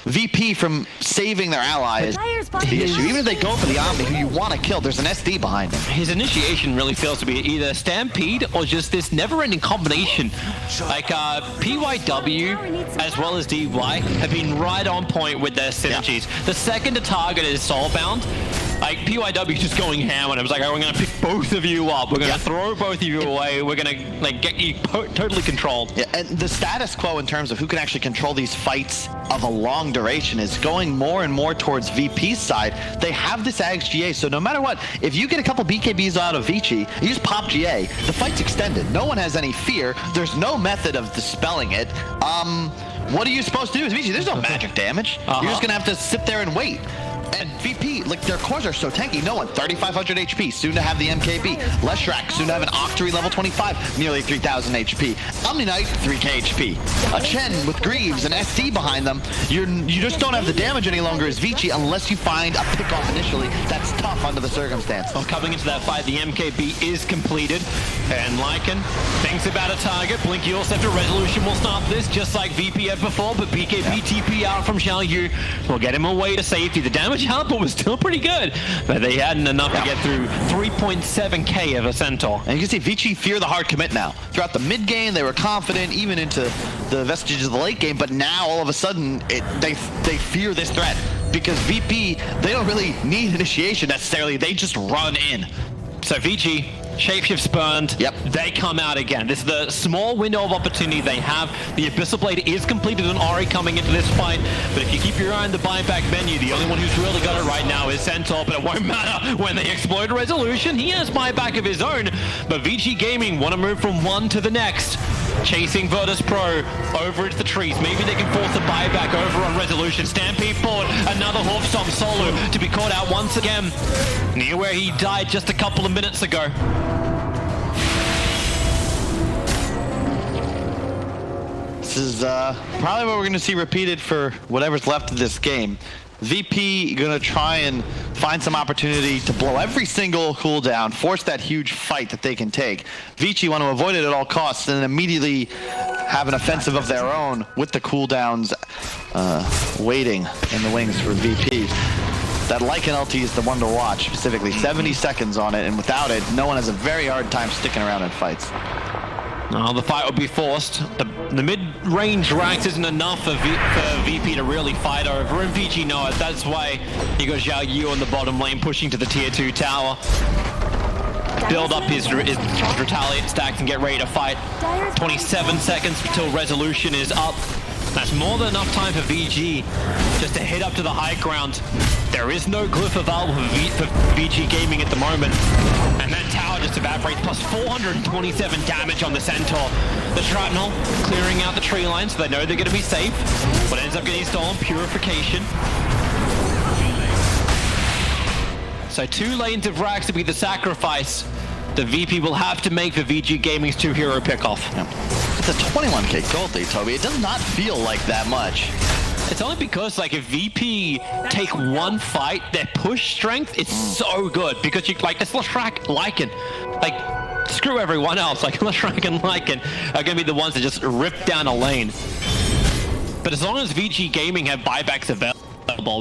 S2: VP from saving their allies. The issue. Even if they go for the Omni, who you want to kill, there's an SD behind him.
S1: His initiation really feels to be either Stampede or just this never-ending combination. Like PYW as well as DY have been right on point with their synergies. Yeah. The second a target is soulbound, like PYW just going ham on him. It's like, oh, we're gonna pick both of you up. We're gonna throw both of you away. We're gonna like get you totally controlled.
S2: Yeah, and the status quo in terms of who can actually control these fights of a long duration is going more and more towards VP's side. They have this Ags GA, so no matter what, if you get a couple BKBs out of Vici, you just pop GA, the fight's extended. No one has any fear. There's no method of dispelling it. What are you supposed to do with Vici? There's no magic damage. You're just gonna have to sit there and wait. And VP, like, their cores are so tanky. No one, 3,500 HP, soon to have the MKB. Leshrac, soon to have an Octary level 25, nearly 3,000 HP. Omni Knight, 3k HP. A Chen with Greaves and SD behind them. You just don't have the damage any longer as Vici unless you find a pickoff initially. That's tough under the circumstance.
S1: Well, coming into that fight, the MKB is completed. And Lycan thinks about a target. Blinky also after Resolution will stop this, just like VP had before, but BKB TP out from Xiao Yu will get him away to safety. The damage output was still pretty good, but they hadn't enough to get through 3.7k of a Centaur.
S2: And you can see Vici fear the hard commit now. Throughout the mid game, they were confident, even into the vestiges of the late game, but now all of a sudden, they fear this threat. Because VP, they don't really need initiation necessarily, they just run in.
S1: So Vici, shapeshift's burned.
S2: Yep.
S1: They come out again. This is the small window of opportunity they have. The Abyssal Blade is completed on Ori coming into this fight, but if you keep your eye on the buyback menu, the only one who's really got it right now is Centaur, but it won't matter when they explode Resolution. He has buyback of his own, but Vici Gaming want to move from one to the next. Chasing Virtus Pro over into the trees. Maybe they can force a buyback over on Resolution. Stampede forward, another Hoof Stomp Solo to be caught out once again, near where he died just a couple of minutes ago.
S2: This is probably what we're going to see repeated for whatever's left of this game. VP going to try and find some opportunity to blow every single cooldown, force that huge fight that they can take. Vici want to avoid it at all costs and then immediately have an offensive of their own with the cooldowns waiting in the wings for VP. That Lycan LT is the one to watch, specifically 70 seconds on it, and without it, no one has a very hard time sticking around in fights.
S1: No, the fight will be forced. The mid-range ranks isn't enough for VP to really fight over, and Vici know it. That's why he got Xiao Yu on the bottom lane, pushing to the tier 2 tower. Build up his retaliate stacks and get ready to fight. 27 seconds until Resolution is up. That's more than enough time for VG just to head up to the high ground. There is no glyph available for VG Gaming at the moment. And that tower just evaporates, plus 427 damage on the Centaur. The Shrapnel clearing out the tree line, so they know they're going to be safe. What ends up getting stolen, Purification. So 2 lanes of racks to be the sacrifice the VP will have to make for VG Gaming's 2-hero pickoff.
S2: Yep. It's a 21k gold lead, Toby. It does not feel like that much.
S1: It's only because, like, if VP take one fight, their push strength is so good because you, like, it's Leshrac, Lycan. Like, screw everyone else. Like, Leshrac and Lycan are going to be the ones that just rip down a lane. But as long as VG Gaming have buybacks available,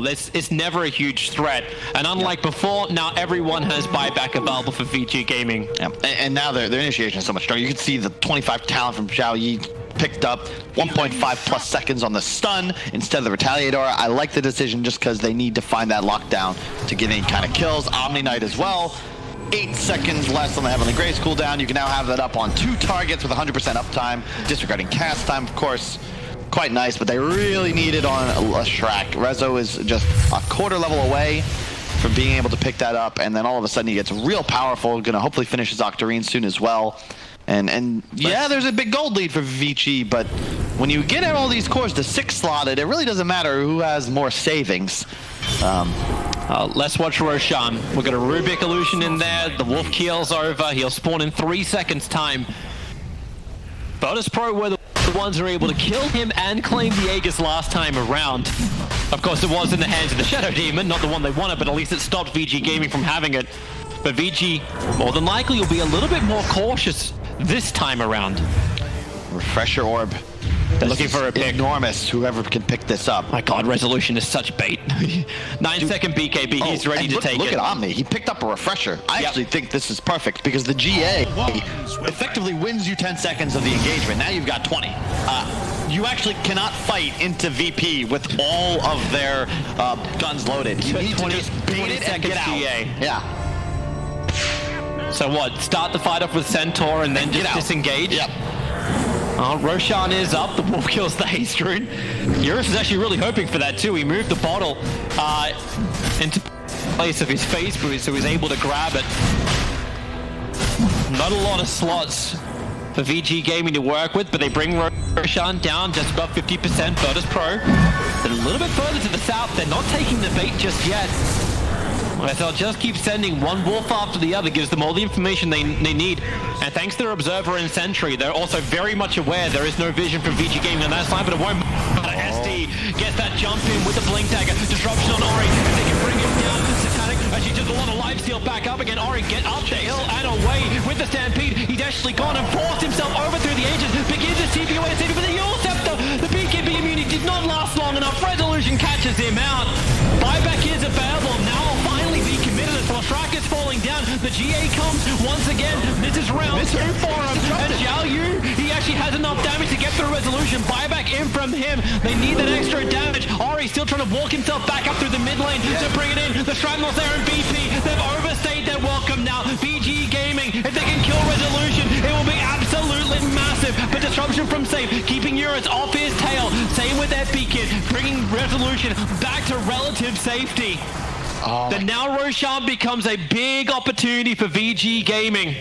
S1: it's never a huge threat. And unlike before, now everyone has buyback available for VG Gaming.
S2: Yeah. And now their initiation is so much stronger. You can see the 25 talent from Xiao Yi picked up 1.5 plus seconds on the stun instead of the Retaliator. I like the decision just because they need to find that lockdown to get any kind of kills. Omni Knight as well. 8 seconds less on the Heavenly Grace cooldown. You can now have that up on 2 targets with 100% uptime, disregarding cast time, of course. Quite nice, but they really need it on Leshrac. Rezo is just a quarter level away from being able to pick that up, and then all of a sudden he gets real powerful. Gonna hopefully finish his Octarine soon as well. And yeah, there's a big gold lead for Vici, but when you get all these cores to 6 slotted, it really doesn't matter who has more savings.
S1: Let's watch Roshan. We've got a Rubik illusion in there. The Wolf Keel's over. He'll spawn in 3 seconds time. Virtus Pro were the ones who were able to kill him and claim the Aegis last time around. Of course, it was in the hands of the Shadow Demon, not the one they wanted, but at least it stopped VG Gaming from having it. But VG, more than likely, will be a little bit more cautious this time around.
S2: Refresher Orb.
S1: They're looking for a pick.
S2: Enormous, whoever can pick this up.
S1: My God, Resolution is such bait. 9-second BKB, he's ready to take it.
S2: Look at Omni, he picked up a Refresher. I actually think this is perfect because the GA effectively wins you 10 seconds of the engagement. Now you've got 20. You actually cannot fight into VP with all of their guns loaded. You need to just beat it and get out. GA. Yeah.
S1: So what, start the fight off with Centaur and then just disengage?
S2: Yep.
S1: Roshan is up, the Wolf kills the Haste Rune. Eurus is actually really hoping for that too. He moved the bottle into place of his phase boost, so he's able to grab it. Not a lot of slots for VG Gaming to work with, but they bring Roshan down just above 50%. Virtus Pro. Then a little bit further to the south, they're not taking the bait just yet. ESL just keep sending one Wolf after the other, gives them all the information they need. And thanks to their Observer and Sentry, they're also very much aware there is no vision from VG Gaming on that side, but it won't matter. SD gets that jump in with the Blink Dagger. Disruption on Ori. If they can bring him down, Satanic, as she does a lot of lifesteal back up again. Ori, get up the hill and away with the Stampede. He's actually gone and forced himself over through the ages. Begins to TP away, but the Yule Scepter, the BKB immunity did not last long enough. Resolution catches him out. Buyback is available. Now will finally be committed as Leshrac is falling down. The GA comes once again. This is round 2 for him. And Xiao Yu, he actually has enough damage to get through Resolution. Buyback in from him. They need that extra damage. Ori still trying to walk himself back up through the mid lane to bring it in. The Shrapnel's there in BP. They've overstayed their welcome now. VG Gaming, if they can kill Resolution, it will be absolutely massive. But disruption from Safe, keeping Eurus off his tail. Same with Epikid, bringing Resolution back to relative safety. Then now Roshan becomes a big opportunity for VG Gaming.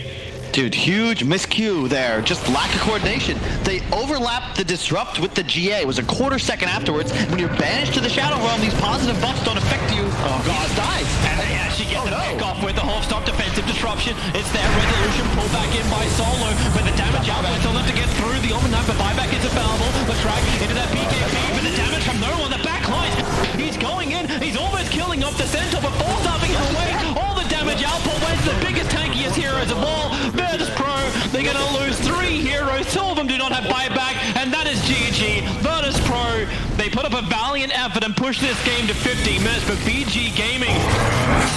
S2: Dude, huge miscue there. Just lack of coordination. They overlapped the disrupt with the GA. It was a quarter second afterwards. When you're banished to the Shadow Realm, these positive buffs don't affect you.
S1: Oh God, dies. And they actually get the pick off with the half stop defensive disruption. It's their Resolution pulled back in by Solo, but the damage outward still enough to get through the overnight, but buyback is available. The track into that BKB, but the damage from no one. The backline. He's going in. He's almost killing off the Centaur before stopping him away. All the damage output went to the biggest tankiest heroes of all. Virtus Pro, they're going to lose 3 heroes. 2 of them do not have buyback, and that is GG. Virtus Pro, they put up a valiant effort and pushed this game to 50 minutes, but VG Gaming,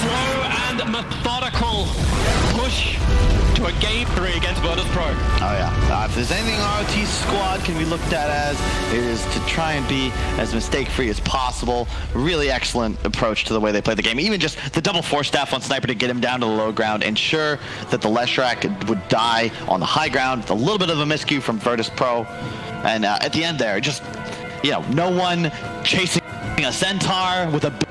S1: slow and methodical push to a game 3 against Virtus Pro.
S2: Oh yeah. If there's anything ROT squad can be looked at as, it is to try and be as mistake-free as possible. Really excellent approach to the way they play the game. Even just the double force staff on Sniper to get him down to the low ground, ensure that the Leshrac would die on the high ground. A little bit of a miscue from Virtus Pro. And at the end there, just, you know, no one chasing a Centaur with a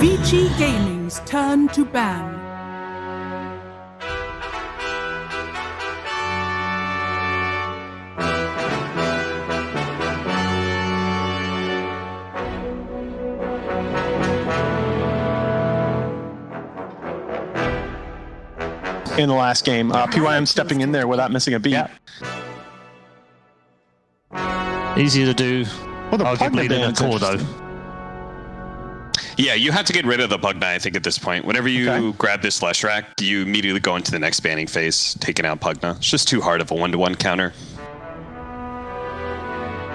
S5: Vici Gaming's turn to ban.
S6: In the last game, PYM stepping in there without missing a beat.
S7: Yeah. Easy to do.
S6: Well, the
S7: arguably than a core, though.
S8: Yeah, you have to get rid of the Pugna, I think, at this point. Whenever you grab this Leshrac, you immediately go into the next banning phase, taking out Pugna. It's just too hard of a one-to-one counter.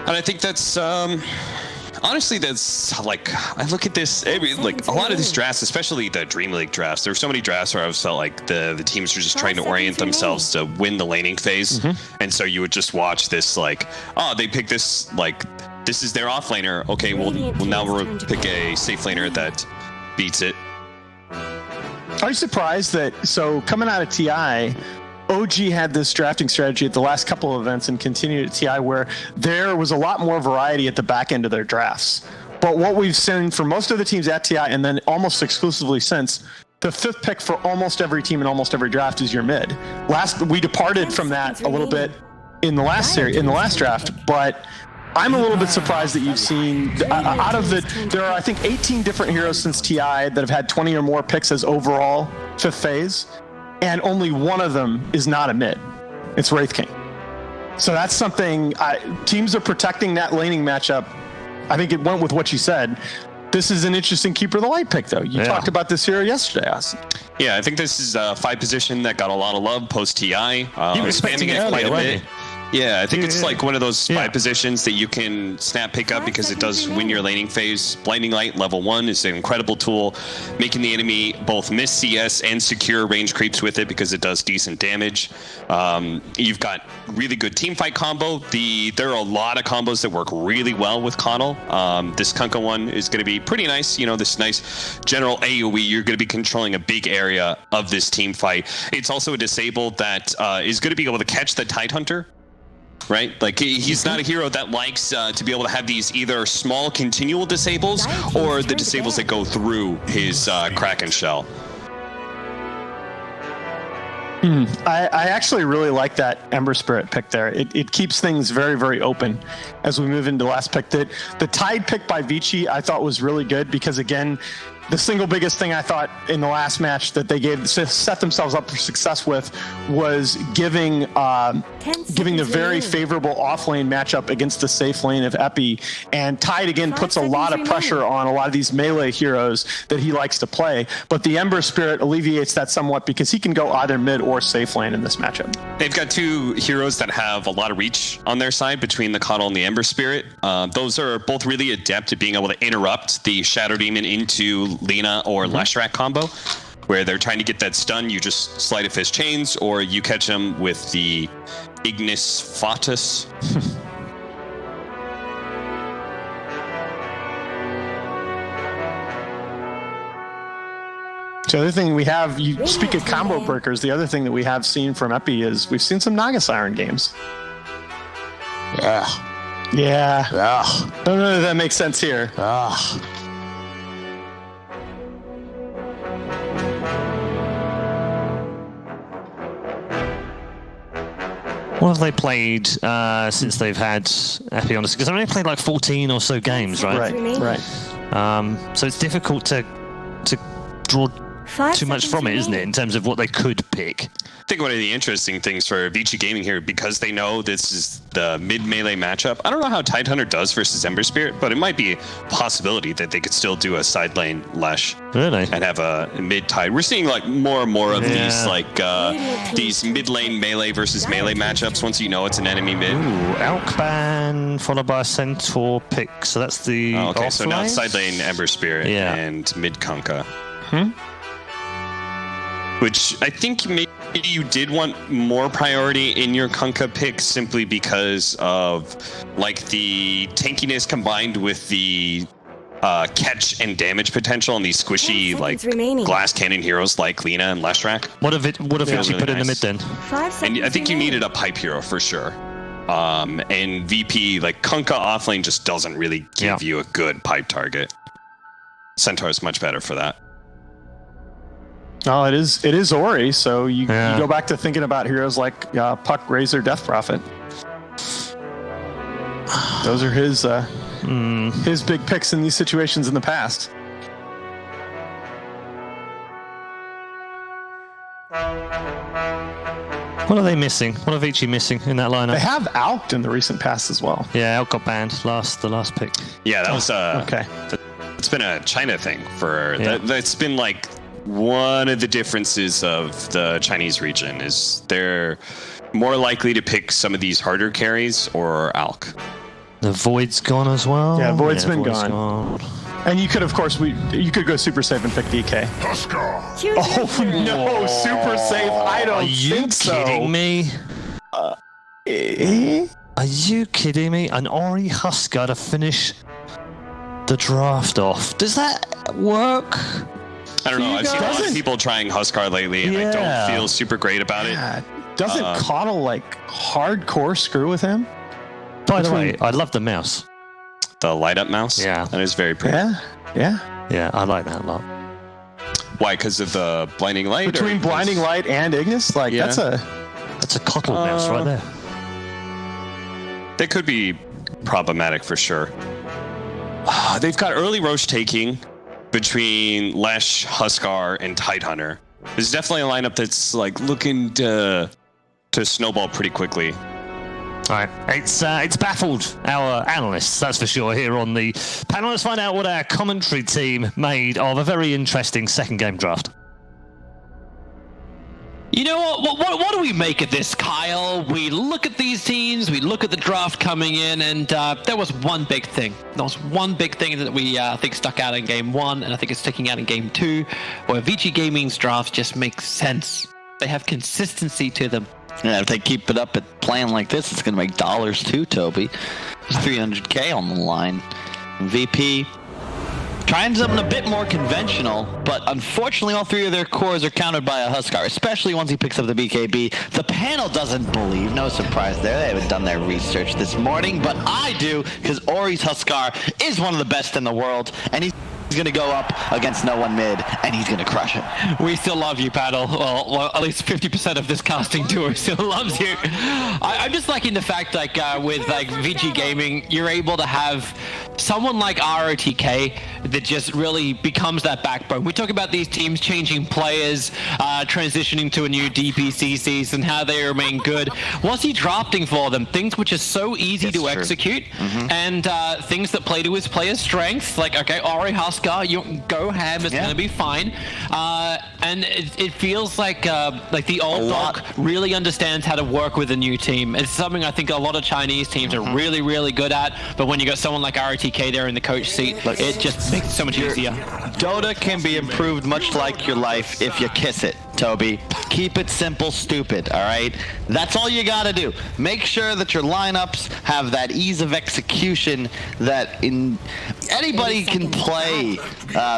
S8: And I think that's, honestly, that's, like, I look at this, like, a lot of these drafts, especially the Dream League drafts, there were so many drafts where I felt like the teams were just trying to orient themselves to win the laning phase. And so you would just watch this, like, oh, they pick this, like, this is their off laner. Okay, well now we'll pick a safe laner that beats it.
S6: Are you surprised that, so coming out of TI, OG had this drafting strategy at the last couple of events and continued at TI where there was a lot more variety at the back end of their drafts. But what we've seen for most of the teams at TI and then almost exclusively since, the fifth pick for almost every team in almost every draft is your mid. We departed from that a little bit in the last series, in the last draft, but I'm a little bit surprised that you've seen, out of there are, I think, 18 different heroes since TI that have had 20 or more picks as overall fifth phase, and only one of them is not a mid. It's Wraith King. So that's something, teams are protecting that laning matchup. I think it went with what you said. This is an interesting Keeper of the Light pick, though. You talked about this hero yesterday, Austin.
S8: Yeah, I think this is a 5 position that got a lot of love post-TI.
S7: You were expecting it quite a bit.
S8: Yeah, I think it's like one of those 5 positions that you can snap pick up because it does win your laning phase. Blinding Light level 1 is an incredible tool, making the enemy both miss CS and secure range creeps with it because it does decent damage. You've got really good team fight combo. There are a lot of combos that work really well with Connell. This Kunkka one is going to be pretty nice. You know, this nice general AoE. You're going to be controlling a big area of this team fight. It's also a disable that is going to be able to catch the Tidehunter. Right? Like, he's not a hero that likes to be able to have these either small continual disables or the disables that go through his Kraken shell.
S6: I actually really like that Ember Spirit pick there. It keeps things very, very open as we move into the last pick. The Tide pick by Vici I thought was really good because, again, the single biggest thing I thought in the last match that they set themselves up for success with was giving the very favorable off lane matchup against the safe lane of Epi. And Tide again puts a lot of pressure on a lot of these melee heroes that he likes to play. But the Ember Spirit alleviates that somewhat because he can go either mid or safe lane in this matchup.
S8: They've got 2 heroes that have a lot of reach on their side between the Connell and the Ember Spirit. Those are both really adept at being able to interrupt the Shadow Demon into Lina or Leshrac combo, where they're trying to get that stun. You just Sleight of Fist chains, or you catch them with the Ignis Fatus.
S6: So the other thing we have, you speak of combo breakers, the other thing that we have seen from Epi is we've seen some Naga Siren games. Yeah. Don't know if that makes sense here.
S7: What have they played since they've had Epi on this? Because they've only played like 14 or so games, right?
S6: Right.
S7: So it's difficult to draw too much from it, isn't it, in terms of what they could pick?
S8: I think one of the interesting things for Vici Gaming here, because they know this is the mid-melee matchup, I don't know how Tidehunter does versus Ember Spirit, but it might be a possibility that they could still do a side lane Lesh and have a mid-Tide. We're seeing like more and more of these like these mid-lane melee versus melee matchups once you know it's an enemy mid.
S7: Ooh, Alkban followed by a Centaur pick, so that's the
S8: okay, so now it's side lane Ember Spirit and mid Kunkka. Which I think maybe you did want more priority in your Kunkka pick simply because of like the tankiness combined with the catch and damage potential on these squishy like glass cannon heroes like Lina and Leshrac.
S7: What if Vici put in the mid then?
S8: And I think you needed a pipe hero for sure. And VP, like Kunkka offlane just doesn't really give you a good pipe target. Centaur is much better for that.
S6: Oh, it is Ori, so you go back to thinking about heroes like Puck, Razor, Death Prophet. Those are his big picks in these situations in the past.
S7: What are they missing? What are Vici missing in that lineup?
S6: They have Alkt in the recent past as well.
S7: Yeah, Alkt got banned. The last pick.
S8: Yeah, that was
S6: okay.
S8: It's been a China thing for that's been like one of the differences of the Chinese region is they're more likely to pick some of these harder carries or Alk.
S7: The Void's gone as well.
S6: Yeah, Void's been gone. And you could, of course, you could go super safe and pick DK.
S3: Choose your turn.
S6: No, super safe. I don't think so.
S7: Are you kidding me? Are you kidding me? An Ori Huskar to finish the draft off. Does that work?
S8: I don't know. I've seen a lot of people trying Huskar lately, and I don't feel super great about it.
S6: Doesn't Coddle like hardcore screw with him?
S7: By the way, I love the mouse.
S8: The light up mouse?
S7: Yeah.
S8: That is very pretty.
S7: Yeah, I like that a lot.
S8: Why? Because of the blinding light?
S6: Between blinding light and Ignis? Like, that's a
S7: Coddle mouse right there.
S8: They could be problematic for sure. They've got early Roche taking between Lesh, Huskar, and Tidehunter. There's definitely a lineup that's like looking to snowball pretty quickly.
S7: All right, it's baffled our analysts, that's for sure, here on the panel. Let's find out what our commentary team made of a very interesting second game draft.
S1: You know what do we make of this, Kyle? We look at these teams, we look at the draft coming in, and there was one big thing. There was one big thing that we think stuck out in game one, and I think it's sticking out in game two, where Vici Gaming's drafts just make sense. They have consistency to them.
S2: Yeah, if they keep it up at playing like this, it's going to make dollars too, Toby. There's 300K on the line. VP trying something a bit more conventional, but unfortunately all three of their cores are countered by a Huskar, especially once he picks up the BKB. The panel doesn't believe, no surprise there. They haven't done their research this morning, but I do, because Ori's Huskar is one of the best in the world, and he's going to go up against no one mid, and he's going to crush it.
S1: We still love you, Paddle. Well, at least 50% of this casting tour still loves you. I'm just liking the fact, like, with like Vici Gaming, you're able to have someone like ROTK that just really becomes that backbone. We talk about these teams changing players, transitioning to a new DPC season, how they remain good. What's he drafting for them? Things which are so easy to execute, and things that play to his player's strengths, like, okay, Ori Huskar, you go ham, it's going to be fine. And it feels like the old dog really understands how to work with a new team. It's something I think a lot of Chinese teams are really, really good at, but when you got someone like ROTK there in the coach seat, it just makes it so much easier.
S2: Dota can be improved much like your life if you kiss it, Toby. Keep it simple, stupid, all right? That's all you gotta do. Make sure that your lineups have that ease of execution that anybody can play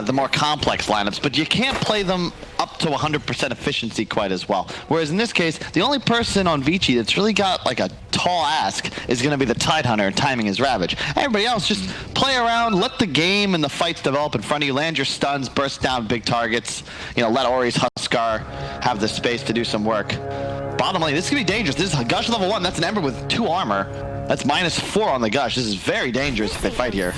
S2: the more complex lineups, but you can't play them up to 100% efficiency quite as well. Whereas in this case, the only person on Vici that's really got like a tall ask is going to be the Tidehunter and timing his Ravage. Everybody else, just play around, let the game and the fights develop in front of you, land your stuns, burst down big targets, let Ori's Huskar have the space to do some work. Bottom line, this could be dangerous. This is Gush level 1, that's an Ember with 2 armor. That's -4 on the Gush. This is very dangerous if they fight here.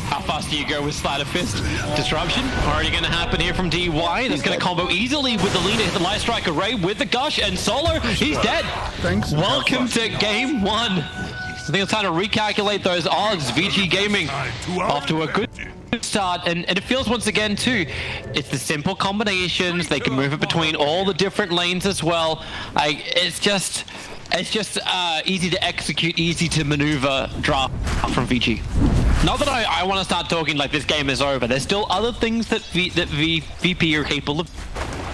S1: How fast do you go with Sleight of Fist? Disruption already going to happen here from DY. That's going to combo easily with the leader, hit the Light Strike Array with the Gush, and Solo, he's dead.
S4: Thanks.
S1: Welcome to game one. I think it's time to recalculate those odds. Vici Gaming off to a good start, and it feels once again too, it's the simple combinations. They can move it between all the different lanes as well. It's just easy to execute, easy to maneuver draft from Vici. Not that I want to start talking like this game is over. There's still other things that VP are capable of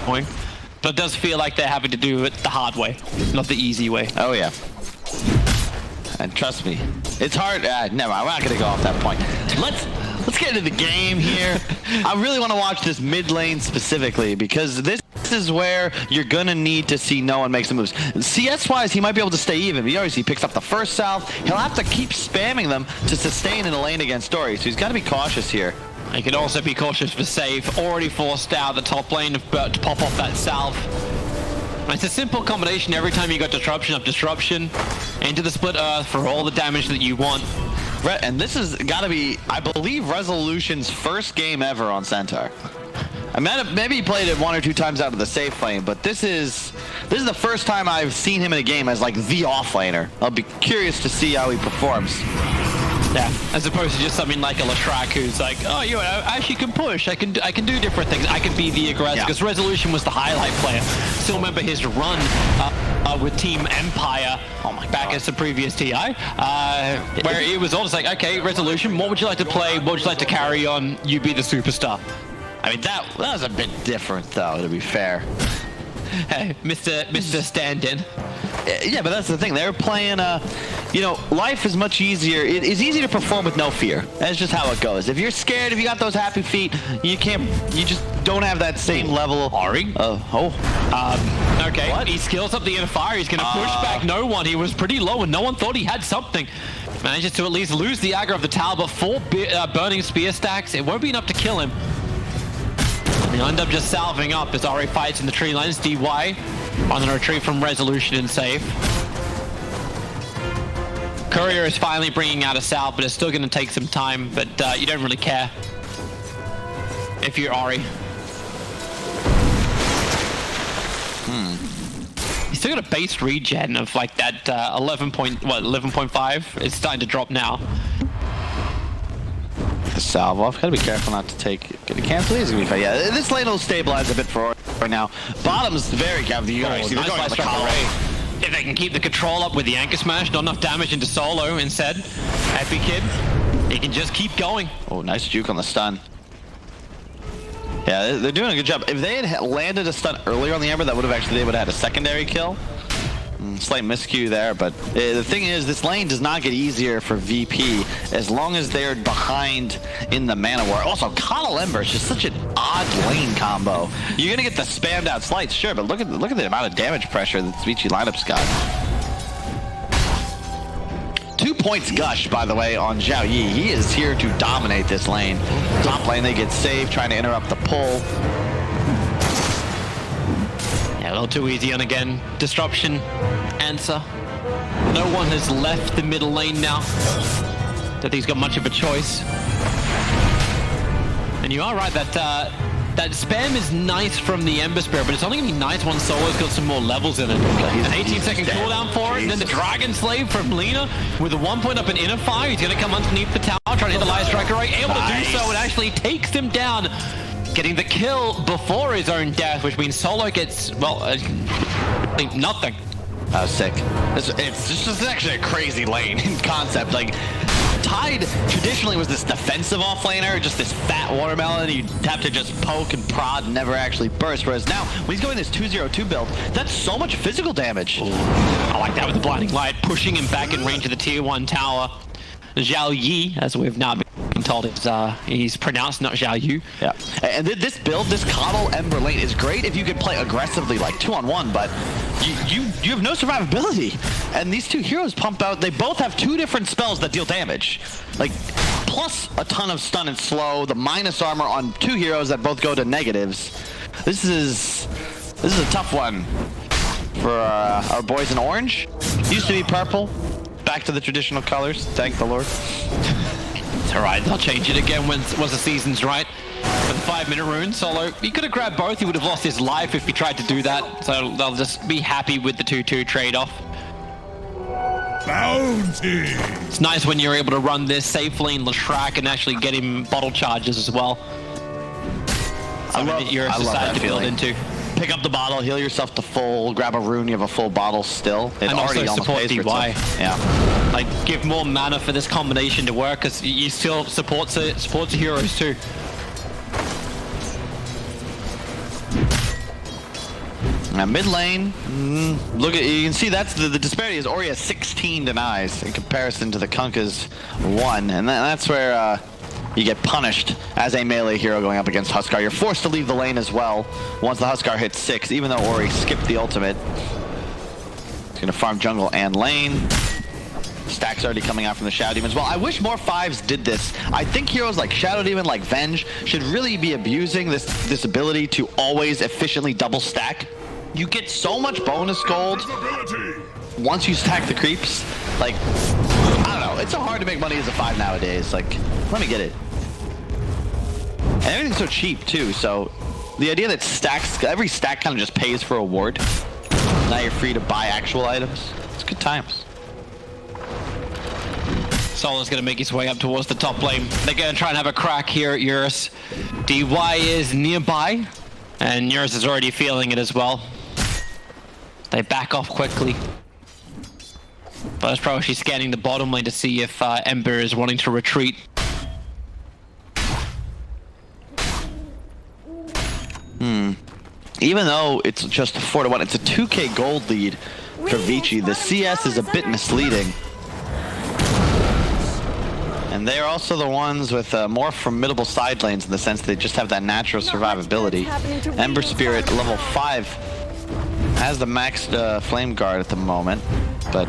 S1: doing, but it does feel like they're having to do it the hard way, not the easy way.
S2: Oh yeah. And trust me, it's hard. Never mind, we're not going to go off that point. Let's get into the game here. I really want to watch this mid lane specifically because this is where you're going to need to see no one make some moves. CS-wise, he might be able to stay even. He obviously picks up the first South. He'll have to keep spamming them to sustain in a lane against Dory, so he's got to be cautious here.
S1: You can also be cautious for safe. Already forced out the top lane to pop off that salve. It's a simple combination every time you got disruption of disruption into the split earth for all the damage that you want.
S2: And this has got to be, I believe, Resolution's first game ever on Centaur. I mean, maybe he played it 1 or 2 times out of the safe lane, but this is the first time I've seen him in a game as like the off-laner. I'll be curious to see how he performs.
S1: Yeah, as opposed to just something like a Lashrak who's like, oh, you know, I actually can push. I can do different things. I can be the aggressor. Because Resolution was the highlight player. Still remember his run with Team Empire back as the previous TI, where it was all just like, okay, Resolution, what would you like to play? What would you like to carry on? You be the superstar.
S2: I mean, that was a bit different, though, to be fair.
S1: Hey, Mr. Stand-in.
S2: Yeah, but that's the thing. They're playing, you know, life is much easier. It is easy to perform with no fear. That's just how it goes. If you're scared, if you got those happy feet, you just don't have that same level.
S1: Ari? Okay,
S2: what?
S1: He skills up the inner fire. He's going to push back no one. He was pretty low and no one thought he had something. Manages to at least lose the aggro of the tower, but 4 burning spear stacks. It won't be enough to kill him. He'll end up just salving up as Ori fights in the tree lines. DY on the retreat from Resolution and safe. Courier is finally bringing out a salve, but it's still going to take some time, but you don't really care if you're Ori. He's still got a base regen of like that 11.5. It's starting to drop now.
S2: The salve off. Gotta be careful not to take it. Gonna cancel. He's gonna be fine. Yeah, this lane will stabilize a bit for right now. Bottom's very careful. You gotta see
S1: nice
S2: they're going
S1: last
S2: on the
S1: shot
S2: collar.
S1: If they can keep the control up with the anchor smash, not enough damage into solo instead. Happy kid, he can just keep going.
S2: Oh, nice juke on the stun. Yeah, they're doing a good job. If they had landed a stun earlier on the Ember, that would have actually they would have had a secondary kill. Slight miscue there, but the thing is, this lane does not get easier for VP as long as they're behind in the mana war. Also, Coddle Ember is just such an odd lane combo. You're gonna get the spammed out slights, sure, but look at the amount of damage pressure that this Vici lineup's got. 2 points gush, by the way, on Zhao Yi. He is here to dominate this lane. Top lane, they get saved, trying to interrupt the pull.
S1: Yeah, a little too easy on again. Disruption, answer. No one has left the middle lane now. Don't think he's got much of a choice. And you are right that that spam is nice from the Ember Spirit, but it's only going to be nice once Solo's got some more levels in it. An 18-second cooldown for it, and then the Dragon Slave from Lina with a 1 point up in inner fire. He's going to come underneath the tower, trying to hit the Light Striker right, able to do so, and actually takes him down. Getting the kill before his own death, which means Solo gets, well, nothing.
S2: Sick. It's actually a crazy lane in concept. Like, Tide traditionally was this defensive offlaner, just this fat watermelon. You'd have to just poke and prod and never actually burst. Whereas now, when he's going this 2-0-2 build, that's so much physical damage.
S1: Ooh, I like that with the Blinding Light, pushing him back in range of the tier 1 tower. Zhao Yi, as we've now been told, he's pronounced, not Zhao Yu.
S2: Yeah, and this build, this Coddle Ember lane is great if you can play aggressively, like 2-on-1, but you have no survivability. And these two heroes pump out, they both have 2 different spells that deal damage. Like, plus a ton of stun and slow, the minus armor on 2 heroes that both go to negatives. This is a tough one for our boys in orange. Used to be purple. Back to the traditional colors, thank the Lord.
S1: It's alright, they'll change it again once the season's right. For the 5-minute rune, Solo, he could have grabbed both, he would have lost his life if he tried to do that. So they'll just be happy with the 2-2 trade-off.
S4: Bounty!
S1: It's nice when you're able to run this safely in Lashrak and actually get him bottle charges as well. Something that you're decided to build into.
S2: Pick up the bottle, heal yourself to full, grab a rune, you have a full bottle still. It
S1: and
S2: already
S1: also support DY.
S2: Yeah.
S1: Like, give more mana for this combination to work, because you still support the heroes too.
S2: Now mid lane, look at, you can see that's the disparity is Ori has 16 denies in comparison to the Kunkka's 1, and that's where you get punished as a melee hero going up against Huskar. You're forced to leave the lane as well once the Huskar hits 6, even though Ori skipped the ultimate. He's gonna farm jungle and lane. Stacks already coming out from the Shadow Demons. Well, I wish more 5s did this. I think heroes like Shadow Demon, like Venge, should really be abusing this ability to always efficiently double stack. You get so much bonus gold once you stack the creeps. Like, I don't know. It's so hard to make money as a 5 nowadays. Like, let me get it. And everything's so cheap too. So the idea that every stack kind of just pays for a ward. Now you're free to buy actual items. It's good times.
S1: Solo's going to make his way up towards the top lane. They're going to try and have a crack here at Eurus. DY is nearby, and Eurus is already feeling it as well. They back off quickly. But it's probably scanning the bottom lane to see if Ember is wanting to retreat.
S2: Even though it's just a 4-1, it's a 2k gold lead for Vici. The CS is a bit misleading. And they're also the ones with more formidable side lanes in the sense they just have that natural survivability. Ember Spirit, level 5, has the maxed Flame Guard at the moment, but...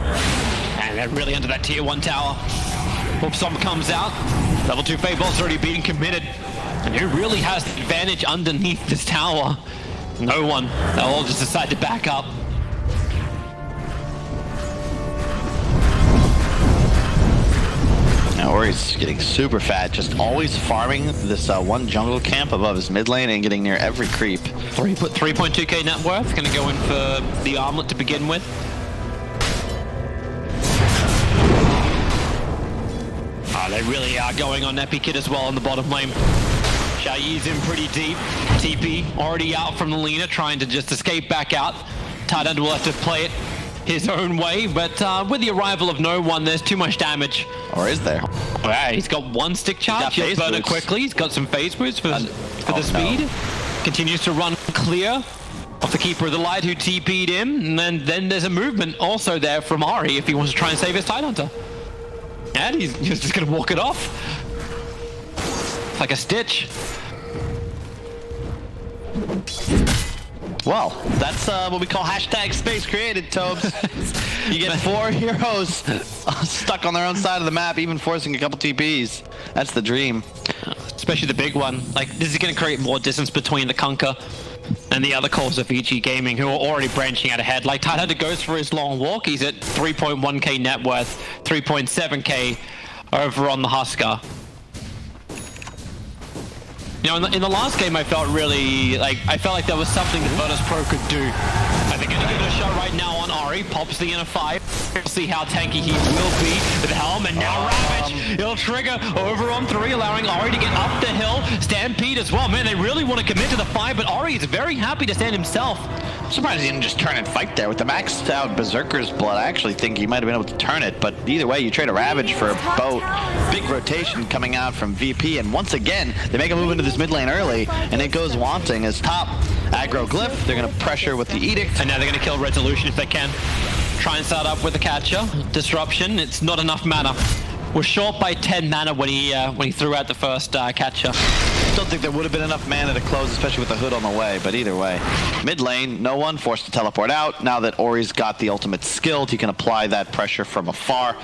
S1: And they're really under that tier 1 tower. Whoopstom comes out. Level 2 Fable's already being committed. And who really has the advantage underneath this tower? No one. They'll all just decide to back up.
S2: Now Ori's getting super fat, just always farming this one jungle camp above his mid lane and getting near every creep.
S1: 3.2k net worth. Going to go in for the armlet to begin with. They really are going on Epi Kid as well in the bottom lane. Xiaoyi's in pretty deep. TP already out from the Lina, trying to just escape back out. Tident will have to play it his own way, but with the arrival of no one, there's too much damage.
S2: Or is there?
S1: Yeah, he's got one stick charge. He'll burn it quickly. He's got some phase boots for the speed. No. Continues to run clear of the Keeper of the Light who TP'd him. And then there's a movement also there from Ari if he wants to try and save his Tidehunter. And he's just going to walk it off. It's like a stitch.
S2: Well, that's what we call hashtag space created, Tobes. You get 4 heroes stuck on their own side of the map, even forcing a couple TPs. That's the dream.
S1: Especially the big one. Like, this is going to create more distance between the Kunkka and the other calls of Vici Gaming, who are already branching out ahead. Like, Tidehunter goes for his long walk. He's at 3.1k net worth, 3.7k over on the Husker. You know, in the last game, I felt really I felt like there was something that Virtus Pro could do. I think gonna give it a shot right now on Ari. Pops the inner 5. We'll see how tanky he will be with Helm, and now Ravage. It'll trigger over on 3, allowing Ari to get up the hill. Stampede as well. Man, they really want to commit to the 5, but Ari is very happy to stand himself.
S2: I'm surprised he didn't just turn and fight there. With the maxed out Berserker's Blood, I actually think he might have been able to turn it, but either way, you trade a Ravage for a boat. Big rotation coming out from VP, and once again, they make a move into this mid lane early, and it goes wanting as top aggro Glyph. They're going to pressure with the Edict.
S1: And now they're going to kill Resolution if they can. Try and start up with the catcher. Disruption, it's not enough mana. We're short by 10 mana when he threw out the first catcher.
S2: Don't think there would have been enough mana to close, especially with the hood on the way, but either way. Mid lane, no one, forced to teleport out. Now that Ori's got the ultimate skill, he can apply that pressure from afar.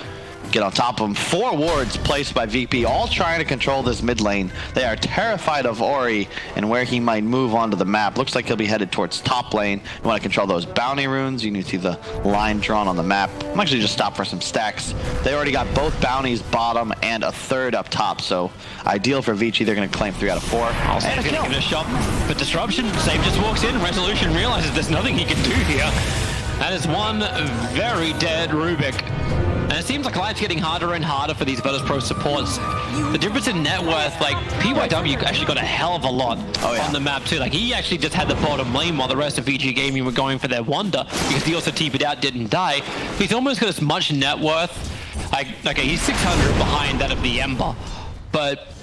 S2: Get on top of him. 4 wards placed by VP, all trying to control this mid lane. They are terrified of Ori and where he might move onto the map. Looks like he'll be headed towards top lane. You want to control those bounty runes. You need to see the line drawn on the map. I'm actually just stopped for some stacks. They already got both bounties bottom and a 3rd up top, so ideal for Vici. They're going to claim 3 out of 4.
S1: Also going to give it a shot, but Disruption, Save just walks in. Resolution realizes there's nothing he can do here. That is one very dead Rubik. And it seems like life's getting harder and harder for these Virtus Pro supports. The difference in net worth, like, PYW actually got a hell of a lot on the map too. Like, he actually just had the bottom lane while the rest of VG Gaming were going for their Wonder, because he also TP'd out, didn't die. He's almost got as much net worth. Like, okay, he's 600 behind that of the Ember, but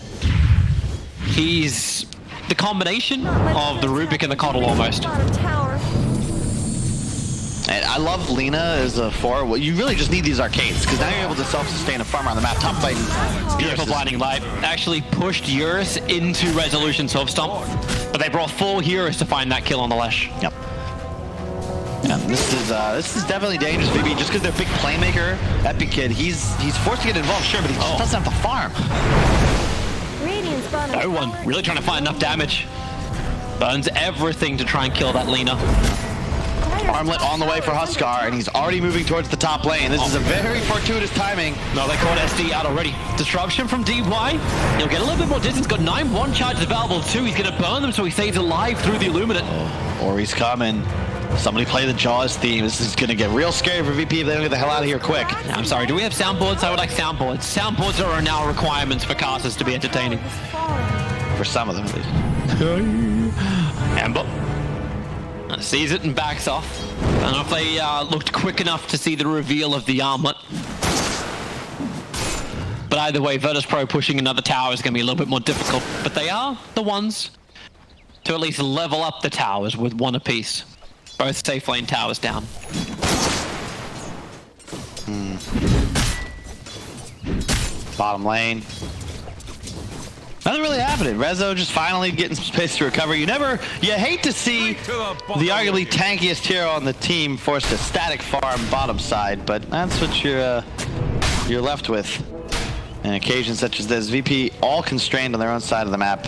S1: he's the combination of the Rubik and the Coddle almost.
S2: And I love Lina as a 4. Well, you really just need these arcades, because now you're able to self-sustain a farmer on the map. Top lane.
S1: Beautiful Blinding Light actually pushed Eurus into Resolution's Hoof Stomp, but they brought full Eurus to find that kill on the Lash.
S2: Yep. Yeah, this is definitely dangerous, maybe just because they're a big playmaker. Epic Kid, he's forced to get involved, sure, but he just doesn't have to farm.
S1: No one really trying to find enough damage. Burns everything to try and kill that Lina.
S2: Armlet on the way for Huskar, and he's already moving towards the top lane. This is a very fortuitous timing.
S1: No, they caught SD out already. Disruption from DY. He'll get a little bit more distance. Got 9-1 charges available too. He's going to burn them so he stays alive through the Illuminate.
S2: Or he's coming. Somebody play the Jaws theme. This is going to get real scary for VP if they don't get the hell out of here quick.
S1: I'm sorry, do we have soundboards? I would like soundboards. Soundboards are now requirements for casters to be entertaining.
S2: For some of them, at least.
S1: Amber sees it and backs off. I don't know if they looked quick enough to see the reveal of the armlet. But either way, Virtus Pro pushing another tower is going to be a little bit more difficult. But they are the ones to at least level up the towers with one apiece. Both safe lane towers down.
S2: Bottom lane. Nothing really happening. Rezo just finally getting some space to recover. You hate to see the arguably tankiest hero on the team forced to static farm bottom side, but that's what you're left with. In occasions such as this, VP all constrained on their own side of the map.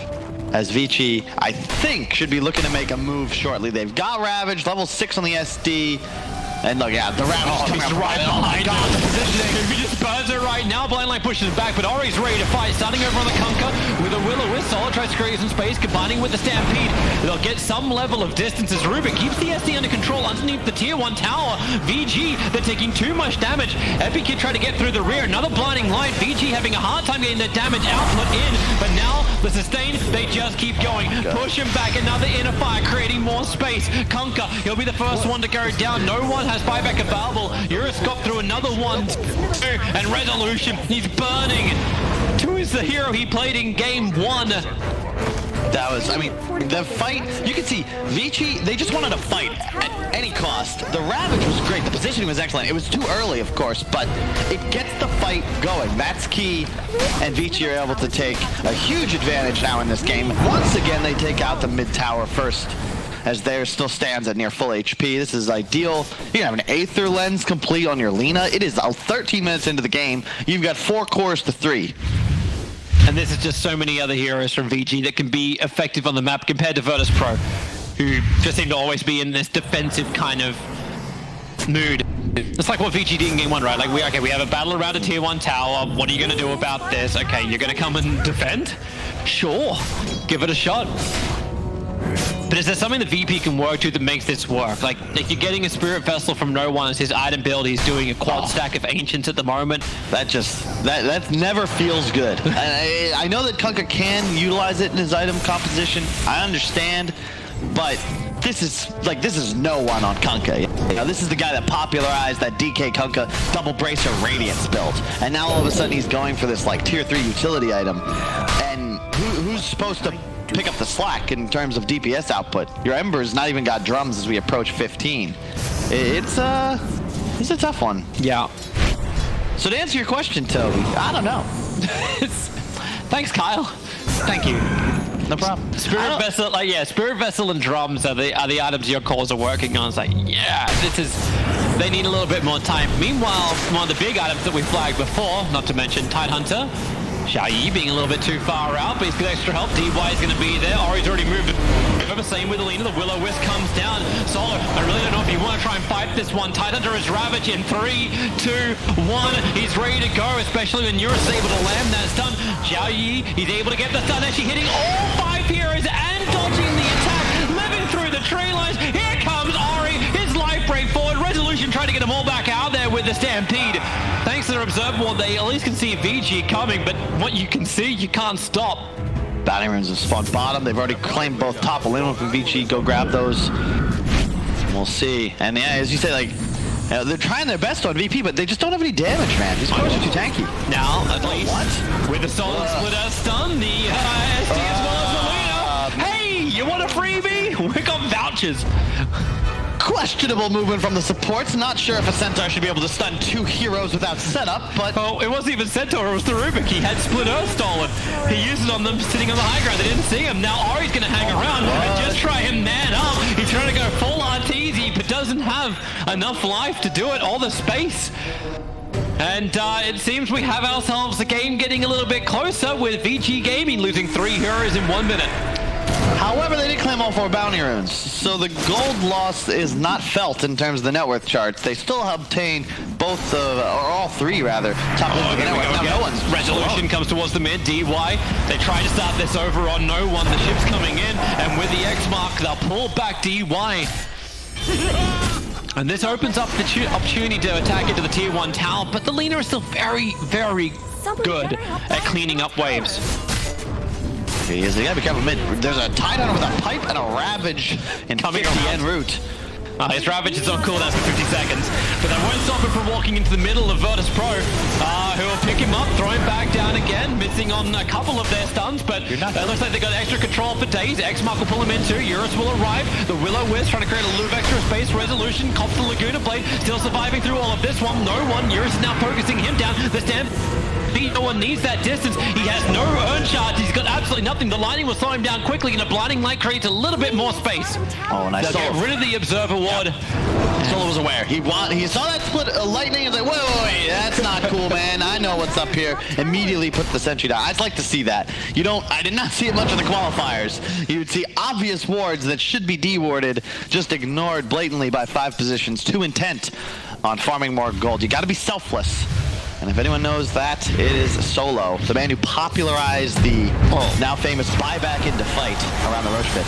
S2: As Vici, I think, should be looking to make a move shortly. They've got Ravage, level 6 on the SD. And look, yeah, the Ravage coming up right behind.
S1: God, the positioning. He just burns it right now. Blind Light pushes back, but Ori's ready to fight. Starting over on the Kunkka with a Will-O-Wisp. Solid tries to create some space, combining with the Stampede. They'll get some level of distance as Rubik keeps the SD under control underneath the tier 1 tower. VG, they're taking too much damage. Epic Kid tried to get through the rear. Another Blinding Light. VG having a hard time getting the damage output in, but now the sustain, they just keep going. Push him back. Another inner fire, creating more space. Kunkka, he'll be the first one to go down. No one has buyback available. Eurus got through another 1, 2, and Resolution, he's burning. 2 is the hero he played in game 1.
S2: That was, I mean, the fight, you can see Vici, they just wanted to fight at any cost. The Ravage was great. The positioning was excellent. It was too early, of course, but it gets the fight going. That's key, and Vici are able to take a huge advantage now in this game. Once again, they take out the mid tower first, as there still stands at near full HP. This is ideal. You have an Aether Lens complete on your Lina. It is 13 minutes into the game. You've got 4 cores to 3.
S1: And this is just so many other heroes from VG that can be effective on the map compared to Virtus Pro, who just seem to always be in this defensive kind of mood. It's like what VG did in game 1, right? Like, we have a battle around a tier 1 tower. What are you going to do about this? Okay, you're going to come and defend? Sure, give it a shot. But is there something that VP can work to that makes this work? Like you're getting a Spirit Vessel from No One as his item build. He's doing a quad stack of Ancients at the moment.
S2: That never feels good. I know that Kunkka can utilize it in his item composition. I understand, but this is No One on Kunkka. You know, this is the guy that popularized that DK Kunkka double bracer Radiance build, and now all of a sudden he's going for this like tier 3 utility item. And who's supposed to pick up the slack in terms of DPS output? Your Ember's not even got drums as we approach 15. It's a tough one.
S1: Yeah.
S2: So to answer your question, Toby, I don't know.
S1: Thanks, Kyle. Thank you.
S2: No problem.
S1: Spirit Vessel, Spirit Vessel and drums are the items your cores are working on. It's like, yeah, they need a little bit more time. Meanwhile, one of the big items that we flagged before, not to mention Tidehunter, Xiao Yi being a little bit too far out, but he's got extra help. DY is going to be there. Ori's already moved over. Same with Alina. The Will-O-Wisp comes down. Solo, I really don't know if you want to try and fight this one. Tidehunter is Ravage in 3, 2, 1. He's ready to go, especially when Eurus is able to land that stun. Xiao Yi, he's able to get the stun, actually hitting all 5 heroes and dodging the attack, living through the tree lines. Here comes Ori, his life break forward. Resolution trying to get them all back out there with the Stampede. Thanks to their observable, they at least can see VG coming, but what you can see, you can't stop.
S2: Bounty runes have spawned bottom. They've already claimed both top. Alina from Vici, go grab those. We'll see. And yeah, as you say, like, they're trying their best on VP, but they just don't have any damage, man. These cores are too tanky.
S1: Now, at least, with the Solid Splitter stun, the SD as well as Alina. Hey, you want a freebie? We got vouchers.
S2: Questionable movement from the supports. Not sure if a Centaur should be able to stun 2 heroes without setup, but...
S1: Oh, it wasn't even Centaur, it was the Rubik. He had Split Earth stolen. He used it on them sitting on the high ground. They didn't see him. Now Ori's going to hang around and just try and man up. He's trying to go full Arteezy, but does doesn't have enough life to do it, or the space. And it seems we have ourselves a game getting a little bit closer, with Vici Gaming losing 3 heroes in 1 minute.
S2: However, they did claim all 4 bounty runes, so the gold loss is not felt in terms of the net worth charts. They still obtain both, or all 3 rather, top of the net worth. Now, no one's
S1: Resolution comes towards the mid, DY. They try to start this over on no one. The ship's coming in, and with the X mark, they'll pull back DY. And this opens up the opportunity to attack into the tier 1 tower, but the Lina is still very, very good at cleaning up waves.
S2: He is. You gotta be careful mid. There's a Tide Hunter with a pipe and a Ravage in coming on the en route.
S1: His Ravage is on cooldown for 50 seconds, but that won't stop him from walking into the middle of Virtus Pro, who will pick him up, throw him back down again, missing on a couple of their stuns, but it looks like they got extra control for days. X-Mark will pull him in too, Eurus will arrive, the Will-O-Wisp trying to create a little extra space, Resolution, cops the Laguna Blade, still surviving through all of this one, no one, Eurus is now focusing him down, the Stampede, no one needs that distance, he has no urn charge, he's got absolutely nothing, the lightning will slow him down quickly, and a blinding light creates a little bit more space.
S2: Oh, and I
S1: They'll get rid of the Observer Ward.
S2: Solo was aware. He saw that split lightning and was like, wait, that's not cool, man. I know what's up here. Immediately put the sentry down. I'd like to see that. I did not see it much in the qualifiers. You would see obvious wards that should be dewarded, just ignored blatantly by 5 positions. Too intent on farming more gold. You got to be selfless. And if anyone knows that, it is Solo, the man who popularized the now famous buyback into fight around the Roche pit.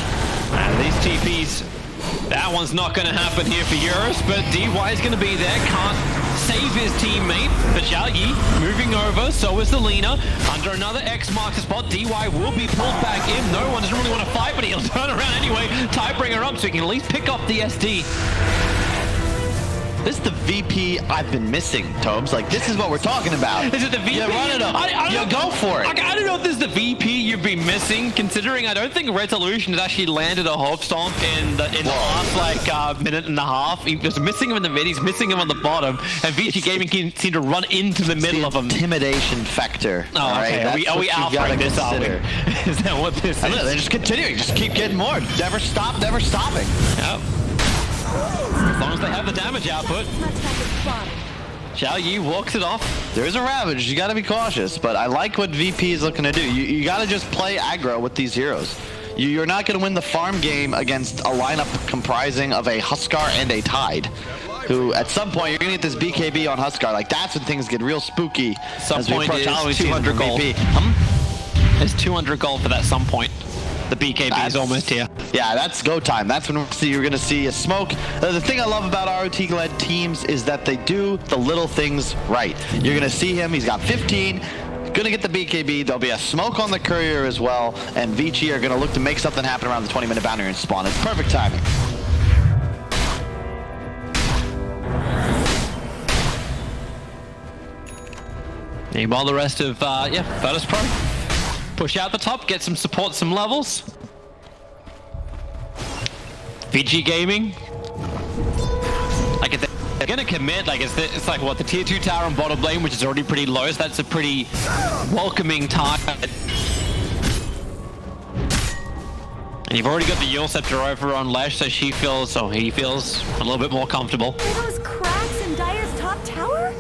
S1: These TPs, that one's not going to happen here for Eurus, but DY is going to be there, can't save his teammate, but Zhao Yi moving over, so is the Lina. Under another X marks the spot, DY will be pulled back in. No one doesn't really want to fight, but he'll turn around anyway, Tidebringer up so he can at least pick up the SD.
S2: This is the VP I've been missing, Tobes. Like, this is what we're talking about.
S1: Is it the VP?
S2: You run it up. You go for it.
S1: I don't know if this is the VP you've been missing, considering I don't think Resolution has actually landed a Hop Stomp in the last minute and a half. He was missing him in the mid, he's missing him on the bottom, and Vici Gaming can seem to run into the middle of him.
S2: Intimidation factor.
S1: Oh, okay.
S2: Right?
S1: Are we alphaing this, are we? Is that what this is?
S2: They're just continuing. Just keep getting more. Never stop, never stopping.
S1: Yep. As long as they have the damage output. Zhao Yi walks it off.
S2: There is a Ravage. You got to be cautious, but I like what VP is looking to do. You got to just play aggro with these heroes. You're not going to win the farm game against a lineup comprising of a Huskar and a Tide, who at some point you're going to get this BKB on Huskar. Like, that's when things get real spooky.
S1: Some point is 200 gold. There's 200 gold for that some point. The BKB is almost here.
S2: Yeah, that's go time. That's when you're going to see a smoke. The thing I love about ROT-led teams is that they do the little things right. You're going to see him. He's got 15. Going to get the BKB. There'll be a smoke on the courier as well. And Vici are going to look to make something happen around the 20-minute boundary and spawn. It's perfect timing.
S1: Meanwhile, the rest of, Virtus Pro. Push out the top, get some support, some levels. Vici Gaming. Like, if they're gonna commit, like, it's like, what, the tier 2 tower on bottom lane, which is already pretty low, so that's a pretty welcoming target. And you've already got the Yule Scepter over on Lesh, so he feels a little bit more comfortable.
S3: Are those cracks in Dire's top tower?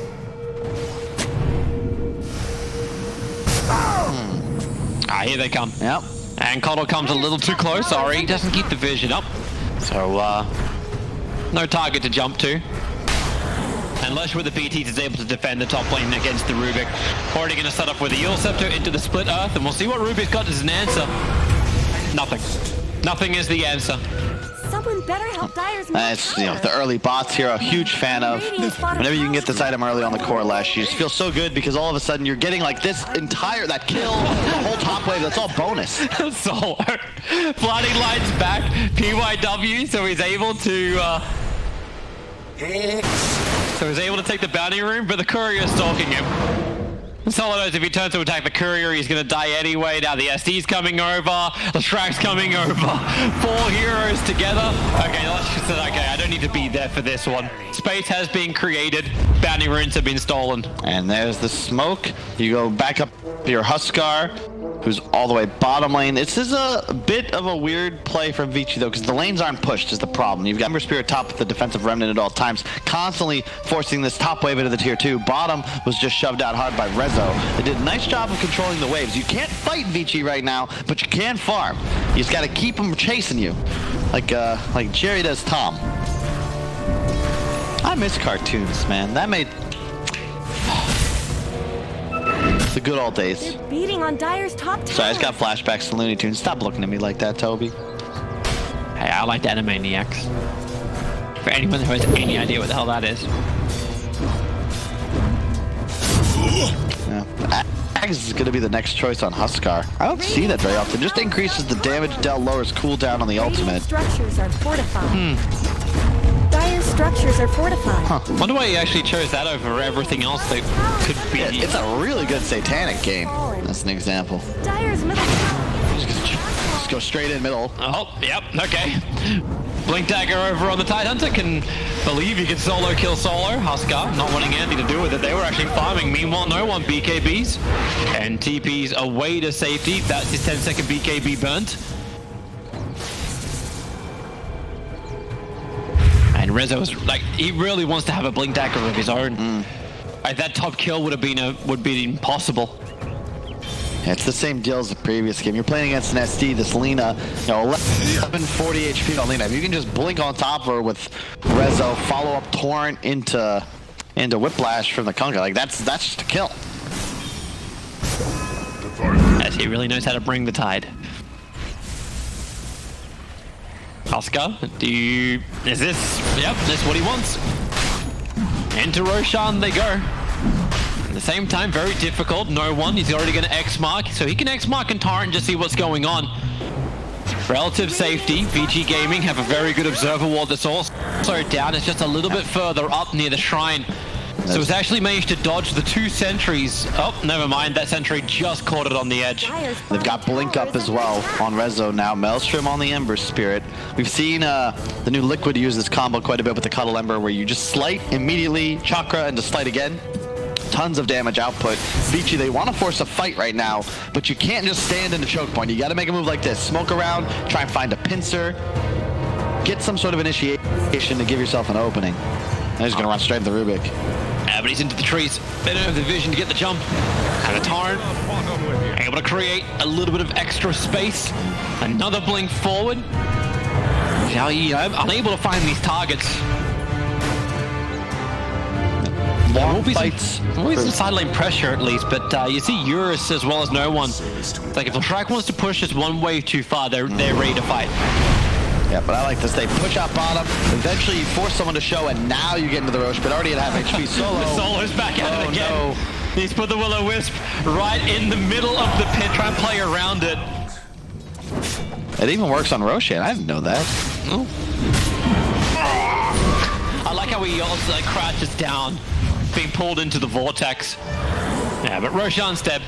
S1: Here they come.
S2: Yep.
S1: And Coddle comes a little too close. Sorry, he doesn't keep the vision up. So, no target to jump to. And Lesh with the BT is able to defend the top lane against the Rubik. Already going to set up with the Yule Scepter into the split earth, and we'll see what Rubik's got as an answer. Nothing. Nothing is the answer.
S3: Someone better help Dire's
S2: That's, the early bots here, a huge fan of. Whenever you can get this item early on the core Lesh, you just feel so good because all of a sudden you're getting like this that kill, the whole top wave, that's all bonus.
S1: So, Flooding Light's back, PYW, so he's able to take the bounty room, but the courier is stalking him. Solo knows if he turns to attack the courier, he's going to die anyway. Now the SD's coming over, the Shrag's coming over. 4 heroes together. Okay, I don't need to be there for this one. Space has been created. Bounty runes have been stolen.
S2: And there's the smoke. You go back up to your Huskar. who's all the way bottom lane. This is a bit of a weird play from Vici, though, because the lanes aren't pushed is the problem. You've got Ember Spirit top with the defensive remnant at all times, constantly forcing this top wave into the tier 2. Bottom was just shoved out hard by Rezo. They did a nice job of controlling the waves. You can't fight Vici right now, but you can farm. You just got to keep them chasing you, like Jerry does Tom. I miss cartoons, man. That made the good old days.
S3: They're beating on Dire's top tower.
S2: Sorry, I just got flashbacks to Looney Tunes. Stop looking at me like that, Toby.
S1: Hey, I like Animaniacs. For anyone who has any idea what the hell that is.
S2: Yeah. Axe is going to be the next choice on Huskar. I don't see that very often. Just increases the damage dealt, lowers cooldown on the ultimate.
S3: Structures are fortified. Dire's structures are fortified.
S2: Huh.
S1: Wonder why he actually chose that over everything else that could be.
S2: Yeah, it's a really good satanic game. That's an example.
S3: Dire's middle tower.
S2: Just go straight in middle.
S1: Oh, yep, okay. Blink Dagger over on the Tidehunter can believe he can solo kill solo. Huskar not wanting anything to do with it. They were actually farming. Meanwhile, no one BKBs. And TP's away to safety. That's his 10-second BKB burnt. And Rezo was like, he really wants to have a Blink Dagger of his own. Like, that top kill would be impossible.
S2: Yeah, it's the same deal as the previous game. You're playing against an SD, this Lina, 1140 HP on Lina. If you can just blink on top of her with Rezo, follow up Torrent into Whiplash from the Kunkka, like that's just a kill.
S1: As he really knows how to bring the tide. Huskar, is this? Yep, this is what he wants. Into Roshan they go. At the same time, very difficult. No one. He's already going to X-Mark, so he can X-Mark and Torrent and just see what's going on. Relative safety. VG Gaming have a very good observer wall that's also down. It's just a little bit further up near the shrine. So it's actually managed to dodge the 2 sentries. Oh, never mind. That sentry just caught it on the edge.
S2: They've got Blink up as well on Rezo now. Maelstrom on the Ember Spirit. We've seen the new Liquid use this combo quite a bit with the Cuddle Ember, where you just slight immediately, Chakra, and just slight again. Tons of damage output. Vici, they want to force a fight right now, but you can't just stand in the choke point. You got to make a move like this. Smoke around, try and find a pincer, get some sort of initiation to give yourself an opening. And he's going to run straight into the Rubik.
S1: Yeah, but he's into the trees. They don't have the vision to get the jump. And a Torrent able to create a little bit of extra space. Another blink forward. Now he unable to find these targets.
S2: Long fights.
S1: Always some side lane pressure at least, but you see Eurus as well as no one. It's like if the track wants to push just one wave too far, they're ready to fight.
S2: Yeah, but I like this. They push out bottom. Eventually, you force someone to show, and now you get into the Roche, but already at half HP. Solo.
S1: The Solo's back at it again.
S2: No.
S1: He's put the Will-O-Wisp right in the middle of the pit, try and play around it.
S2: It even works on Roshan. I didn't know that.
S1: Oh. I like how he also crouches down, being pulled into the vortex. Yeah, but Roshan's dead.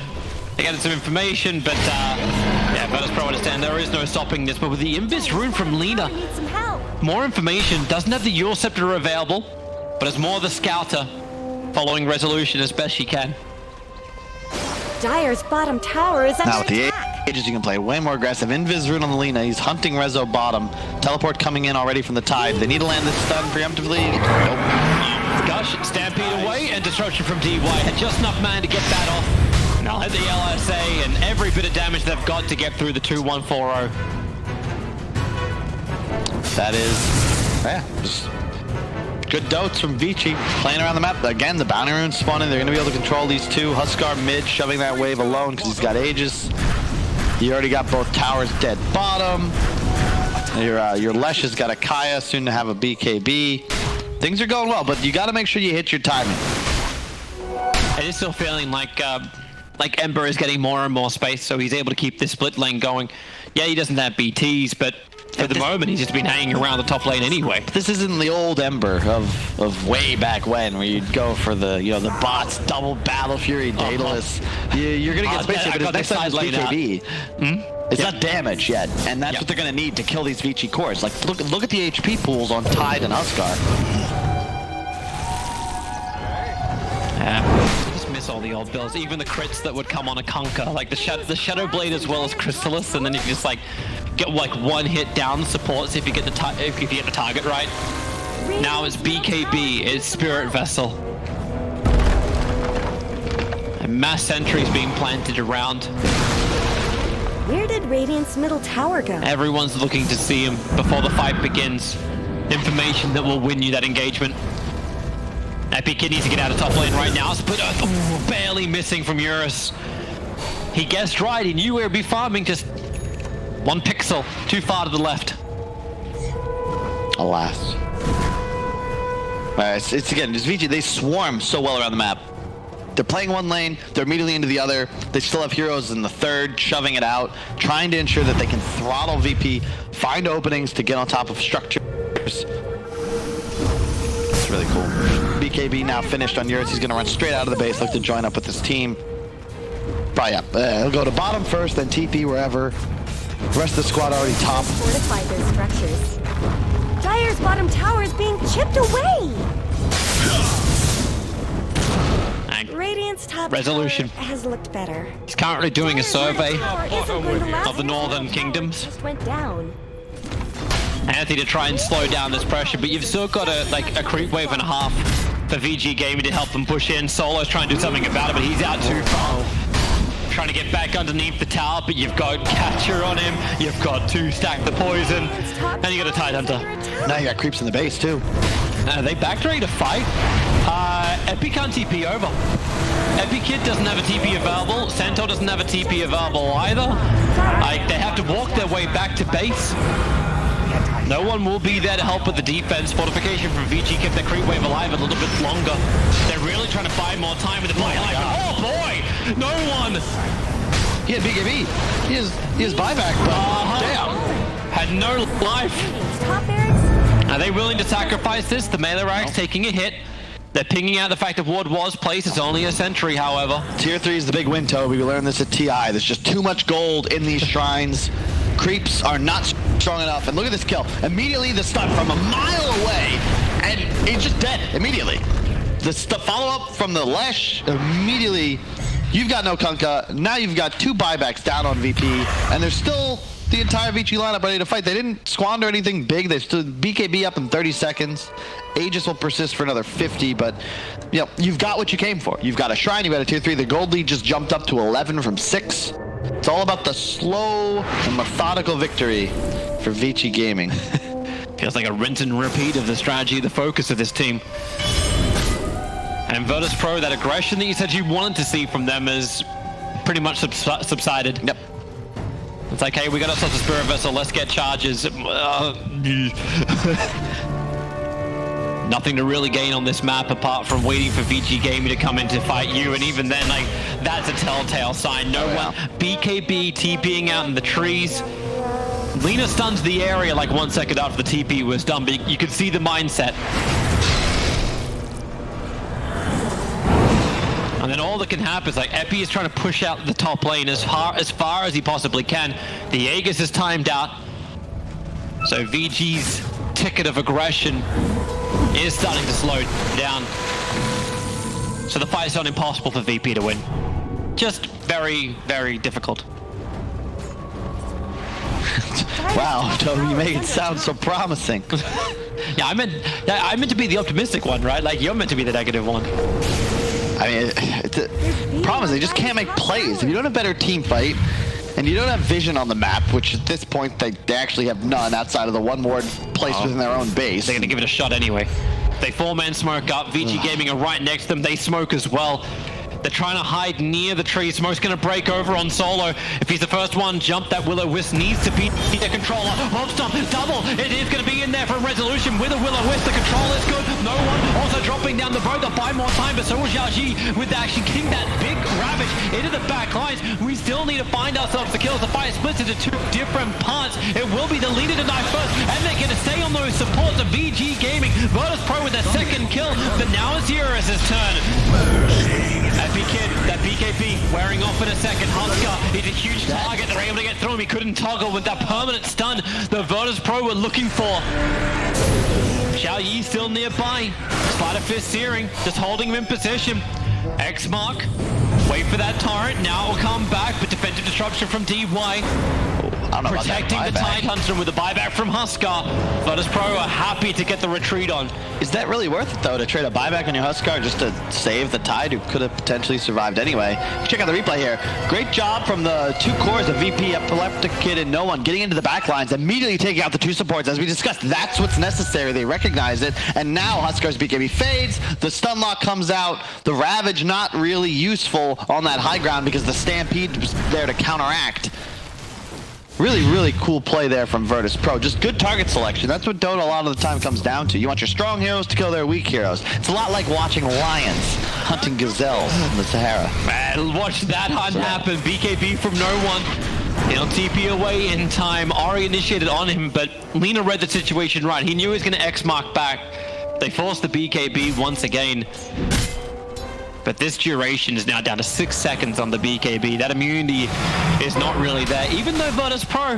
S1: They got some information, but yeah, Betta's pro understand there is no stopping this. But with the Invis rune from Lina, more information. Doesn't have the Eul Scepter available, but it's more the Scouter, following resolution as best she can.
S3: Dire's bottom tower is under
S2: Now with the
S3: attack.
S2: ages, you can play way more aggressive. Invis rune on the Lina. He's hunting Rezo bottom. Teleport coming in already from the Tide. They need to land this stun preemptively. Nope.
S1: Gush, Stampede away, and Disruption from DY. Had just enough mana to get that off. Now hit the LSA and every bit of damage they've got to get through the 2-1-4-0.
S2: That is, yeah, just good dotes from Vici. Playing around the map. Again, the bounty runes spawning. They're going to be able to control these two. Huskar mid, shoving that wave alone because he's got Aegis. You already got both towers dead bottom. Your Lesh has got a Kaya, soon to have a BKB. Things are going well, but you got to make sure you hit your timing.
S1: It is still feeling like Ember is getting more and more space, so he's able to keep this split lane going. Yeah, he doesn't have BTs, but for the moment, he's just been hanging around the top lane anyway.
S2: This isn't the old Ember of way back when, where you'd go for the the bots, double Battle Fury, Daedalus. You're gonna get space, but his next time is BKB. It's not damage yet, and that's what they're gonna need to kill these Vici cores. Like, look at the HP pools on Tide and Huskar.
S1: Just miss all the old builds, even the crits that would come on a Kunkka, like the Shadow Blade as well as Crystallis, and then you can just like get like one hit down supports if you get the target right. Now it's BKB, it's Spirit Vessel. And mass sentries being planted around.
S3: Where did Radiant's middle tower go?
S1: Everyone's looking to see him before the fight begins. Information that will win you that engagement. Epic Kid needs to get out of top lane right now. Split Earth, barely missing from Eurus. He guessed right, he knew where he'd be farming, just 1 pixel too far to the left.
S2: Alas. It's again, just Vici, they swarm so well around the map. They're playing one lane, they're immediately into the other. They still have heroes in the third, shoving it out, trying to ensure that they can throttle VP, find openings to get on top of structures. It's really cool. BKB now finished on Eurus. He's going to run straight out of the base, look to join up with his team. But yeah, he'll go to bottom first, then TP wherever. The rest of the squad already top.
S3: Fortify those structures. Dire's bottom tower is being chipped away. Radiant's top
S1: Resolution
S3: tower has looked better.
S1: He's currently doing a survey
S3: of
S1: the Northern Kingdoms.
S3: Just went down.
S1: Anthony to try and slow down this pressure, but you've still got a creep wave and a half for VG Gaming to help them push in. Solo's trying to do something about it, but he's out too far. Trying to get back underneath the tower, but you've got Catcher on him, you've got 2 stack the poison, and you got a Tidehunter.
S2: Now you got creeps in the base too.
S1: They back ready to fight. Epi can't TP over. Epi Kid doesn't have a TP available. Centaur doesn't have a TP available either. They have to walk their way back to base. No one will be there to help with the defense. Fortification from VG kept their creep wave alive a little bit longer. They're really trying to buy more time with the buy life. Oh boy! No one!
S2: He had BKB. He has buyback, but damn.
S1: Had no life.
S3: Top barracks.
S1: Are they willing to sacrifice this? The melee rack's taking a hit. They're pinging out the fact that ward was placed. It's only a sentry, however.
S2: Tier 3 is the big win, Toby. We learned this at TI. There's just too much gold in these shrines. Creeps are not strong enough. And look at this kill. Immediately the stun from a mile away. And he's just dead immediately. The follow-up from the Lash, immediately, you've got no Kunkka. Now you've got 2 buybacks down on VP. And there's still the entire Vici lineup ready to fight. They didn't squander anything big. They stood BKB up in 30 seconds. Aegis will persist for another 50, but you know, you've got what you came for. You've got a shrine, you've got a tier 3. The gold lead just jumped up to 11 from 6. It's all about the slow and methodical victory for Vici Gaming.
S1: Feels like a rinse and repeat of the strategy, the focus of this team. And Virtus Pro, that aggression that you said you wanted to see from them has pretty much subsided.
S2: Yep.
S1: It's like, hey, we got ourselves a Spirit Vessel, let's get charges. Nothing to really gain on this map apart from waiting for VG Gaming to come in to fight you, and even then, like, that's a telltale sign. No one. BKB TPing out in the trees. Lina stuns the area like 1 second after the TP was done, but you could see the mindset. And then all that can happen is like Epi is trying to push out the top lane as far as he possibly can. The Aegis is timed out. So VG's ticket of aggression is starting to slow down. So the fight's not impossible for VP to win. Just very, very difficult.
S2: Wow, Toby, you make it sound so promising.
S1: Yeah, I meant to be the optimistic one, right? Like, you're meant to be the negative one.
S2: I mean, it's a problem is they just can't make plays. If you don't have better team fight, and you don't have vision on the map, which at this point they actually have none outside of the 1 ward placed within their own base.
S1: They're gonna give it a shot anyway. They 4-man smoke up. VG Gaming are right next to them. They smoke as well. They're trying to hide near the tree. Smoke's going to break over on Solo. If he's the first one, jump. That Will-O-Wisp needs to be the controller. Mob Stomp, double. It is going to be in there for Resolution with a Will-O-Wisp. The control is good. No one also dropping down the boat. They'll buy more time, but so will Xiaoji with actually getting that big ravage into the back lines. We still need to find ourselves the kills. The fight splits into 2 different parts. It will be the leader to die first, and they're going to stay on those supports of VG Gaming. Virtus Pro with their 2nd kill, but now it's Eurus' turn. That BKB wearing off in a second. Husker, he's a huge target. They're able to get through him. He couldn't toggle with that permanent stun the Virtus Pro were looking for. Xiao Yi still nearby. Spider Fist searing, just holding him in position. X mark. Wait for that torrent. Now it will come back, but defensive disruption from DY.
S2: I don't know about that
S1: Protecting the
S2: buyback.
S1: Tidehunter with a buyback from Huskar. Virtus Pro are happy to get the retreat on.
S2: Is that really worth it, though, to trade a buyback on your Huskar just to save the Tide, who could have potentially survived anyway? Check out the replay here. Great job from the two cores of VP, Epileptic Kid, and No One getting into the back lines, immediately taking out the two supports. As we discussed, that's what's necessary. They recognize it, and now Huskar's BKB fades, the stun lock comes out, the Ravage not really useful on that high ground because the Stampede was there to counteract. Really, really cool play there from Virtus Pro. Just good target selection. That's what Dota a lot of the time comes down to. You want your strong heroes to kill their weak heroes. It's a lot like watching lions hunting gazelles in the Sahara.
S1: Man, watch that hunt happen. BKB from No One. He'll TP away in time. Ari initiated on him, but Lina read the situation right. He knew he was going to X-mark back. They forced the BKB once again. But this duration is now down to 6 seconds on the BKB. That immunity is not really there. Even though Virtus Pro,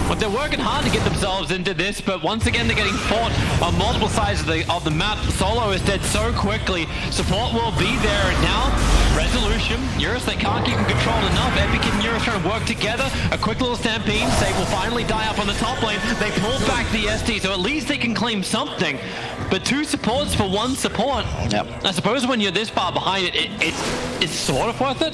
S1: but they're working hard to get themselves into this, but once again they're getting fought on multiple sides of the map. Solo is dead so quickly. Support will be there, and now Resolution. Eurus, they can't keep him controlled enough. Epic and Eurus trying to work together. A quick little stampede. Save will finally die up on the top lane. They pull back the SD, so at least they can claim something. But two supports for one support.
S2: Yep.
S1: I suppose when you're this far behind it's sort of worth it.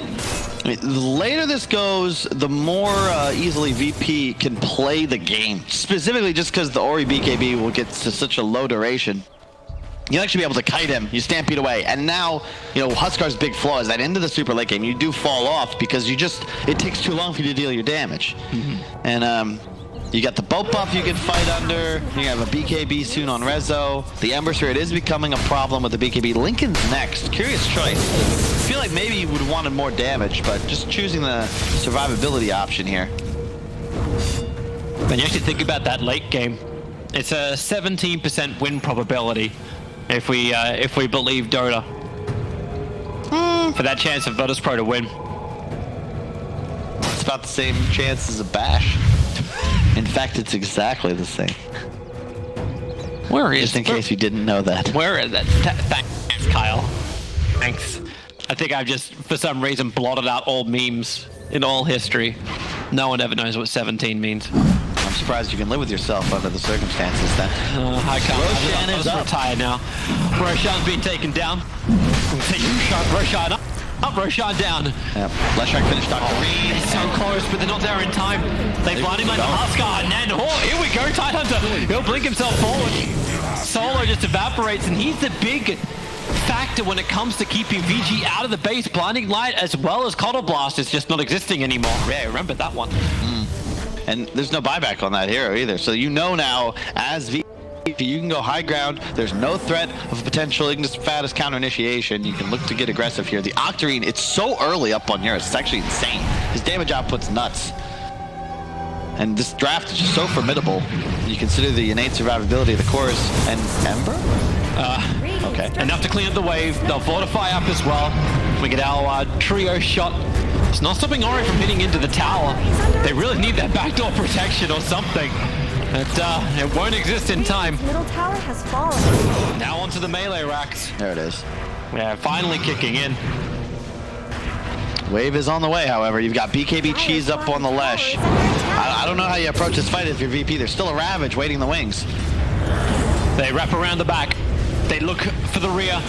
S2: I mean, the later this goes, the more easily VP can play the game. Specifically just because the Ori BKB will get to such a low duration. You'll actually be able to kite him, you stampede away, and now, you know, Huskar's big flaw is that into the super late game, you do fall off because it takes too long for you to deal your damage. And you got the boat buff you can fight under, you have a BKB soon on Rezo. The Ember Spirit is becoming a problem with the BKB. Lincoln's next, curious choice. I feel like maybe you would have wanted more damage, but just choosing the survivability option here.
S1: When you actually think about that late game, it's a 17% win probability if we believe Dota. For that chance of Virtus Pro to win.
S2: It's about the same chance as a bash. In fact, it's exactly the same.
S1: Where is
S2: Just in case you didn't know that.
S1: Where is that? Thanks, Kyle. Thanks. I think I've just, for some reason, blotted out all memes in all history. No one ever knows what 17 means.
S2: I'm surprised you can live with yourself under the circumstances then.
S1: I can't.
S2: Roshan
S1: I'm
S2: is up.
S1: retired now. Roshan's been taken down. Roshan up. Up, Roshan down.
S2: Yep. Leshak finished Dr. Reed.
S1: He's so close, but they're not there in time. They blind him like the Huskar, and then, oh, here we go, Tidehunter. He'll blink himself forward. Solo just evaporates, and he's the big factor when it comes to keeping VG out of the base. Blinding Light as well as Coddle Blast is just not existing anymore. Yeah, remember that one.
S2: And there's no buyback on that hero either. So you know now, as VP, you can go high ground. There's no threat of a potential Ignis Fatuus counter initiation. You can look to get aggressive here. The Octarine, it's so early up on Eurus. It's actually insane. His damage output's nuts. And this draft is just so formidable. You consider the innate survivability of the cores and Ember? Okay.
S1: Enough to clean up the wave. They'll fortify up as well. We get our trio shot. It's not stopping Ori from hitting into the tower. They really need that backdoor protection or something. It won't exist in time.
S3: Middle tower has fallen.
S1: Now onto the melee racks.
S2: There it is.
S1: Yeah, finally kicking in.
S2: Wave is on the way, however. You've got BKB Cheese up on the Lesh. I don't know how you approach this fight if you're VP. There's still a Ravage waiting in the wings.
S1: They wrap around the back. They look for the rear.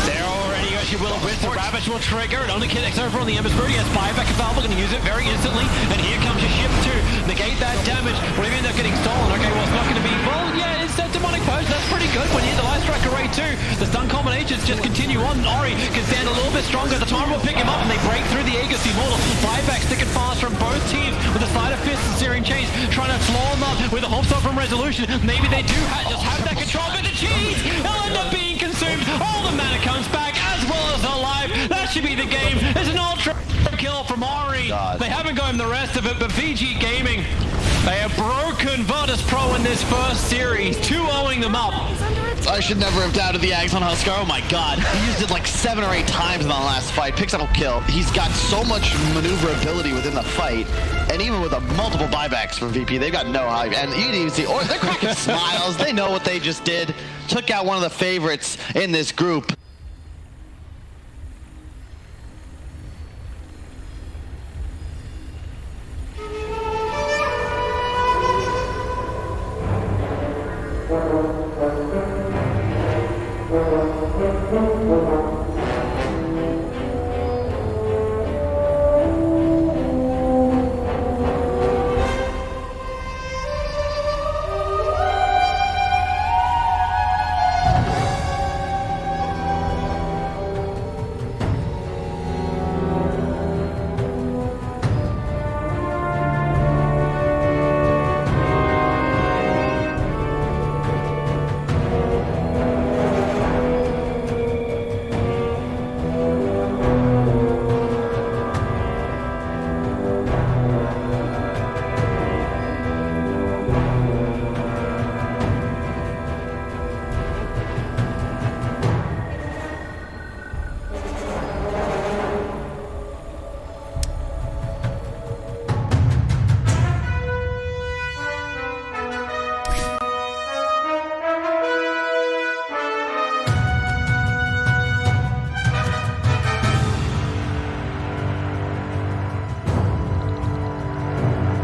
S1: They're already actually will with the Ravage will trigger. It only connects over on the Ember's Brood. He has buyback available, going to use it very instantly. And here comes your ship to negate that damage. What do you mean they're getting stolen? Okay, well, it's not going to be. Well, yeah, it's that demonic pose. That's pretty good when you hit the light strike array too. The stun combinations just continue on. Ori can stand a little bit stronger. The Tomorrow will pick him up and they break through the Aegis Immortal. Buyback sticking fast from both teams with the side of Fist and Searing Chains trying to floor them up with a hope stop from Resolution. Maybe they do just have that control, but the cheese will end up being consumed. All the mana comes back as well as alive. That should be the game. It's an ultra kill from Ori.
S2: God.
S1: They haven't gotten the rest of it, but VG Gaming, they have broken Virtus Pro in this first series, 2-0ing them up.
S2: I should never have doubted the Ags on Huskar. Oh my god. He used it like 7 or 8 times in the last fight. Picks up a kill. He's got so much maneuverability within the fight. And even with the multiple buybacks from VP, they've got no hype. And you can see, or they're cracking smiles. They know what they just did. Took out one of the favorites in this group.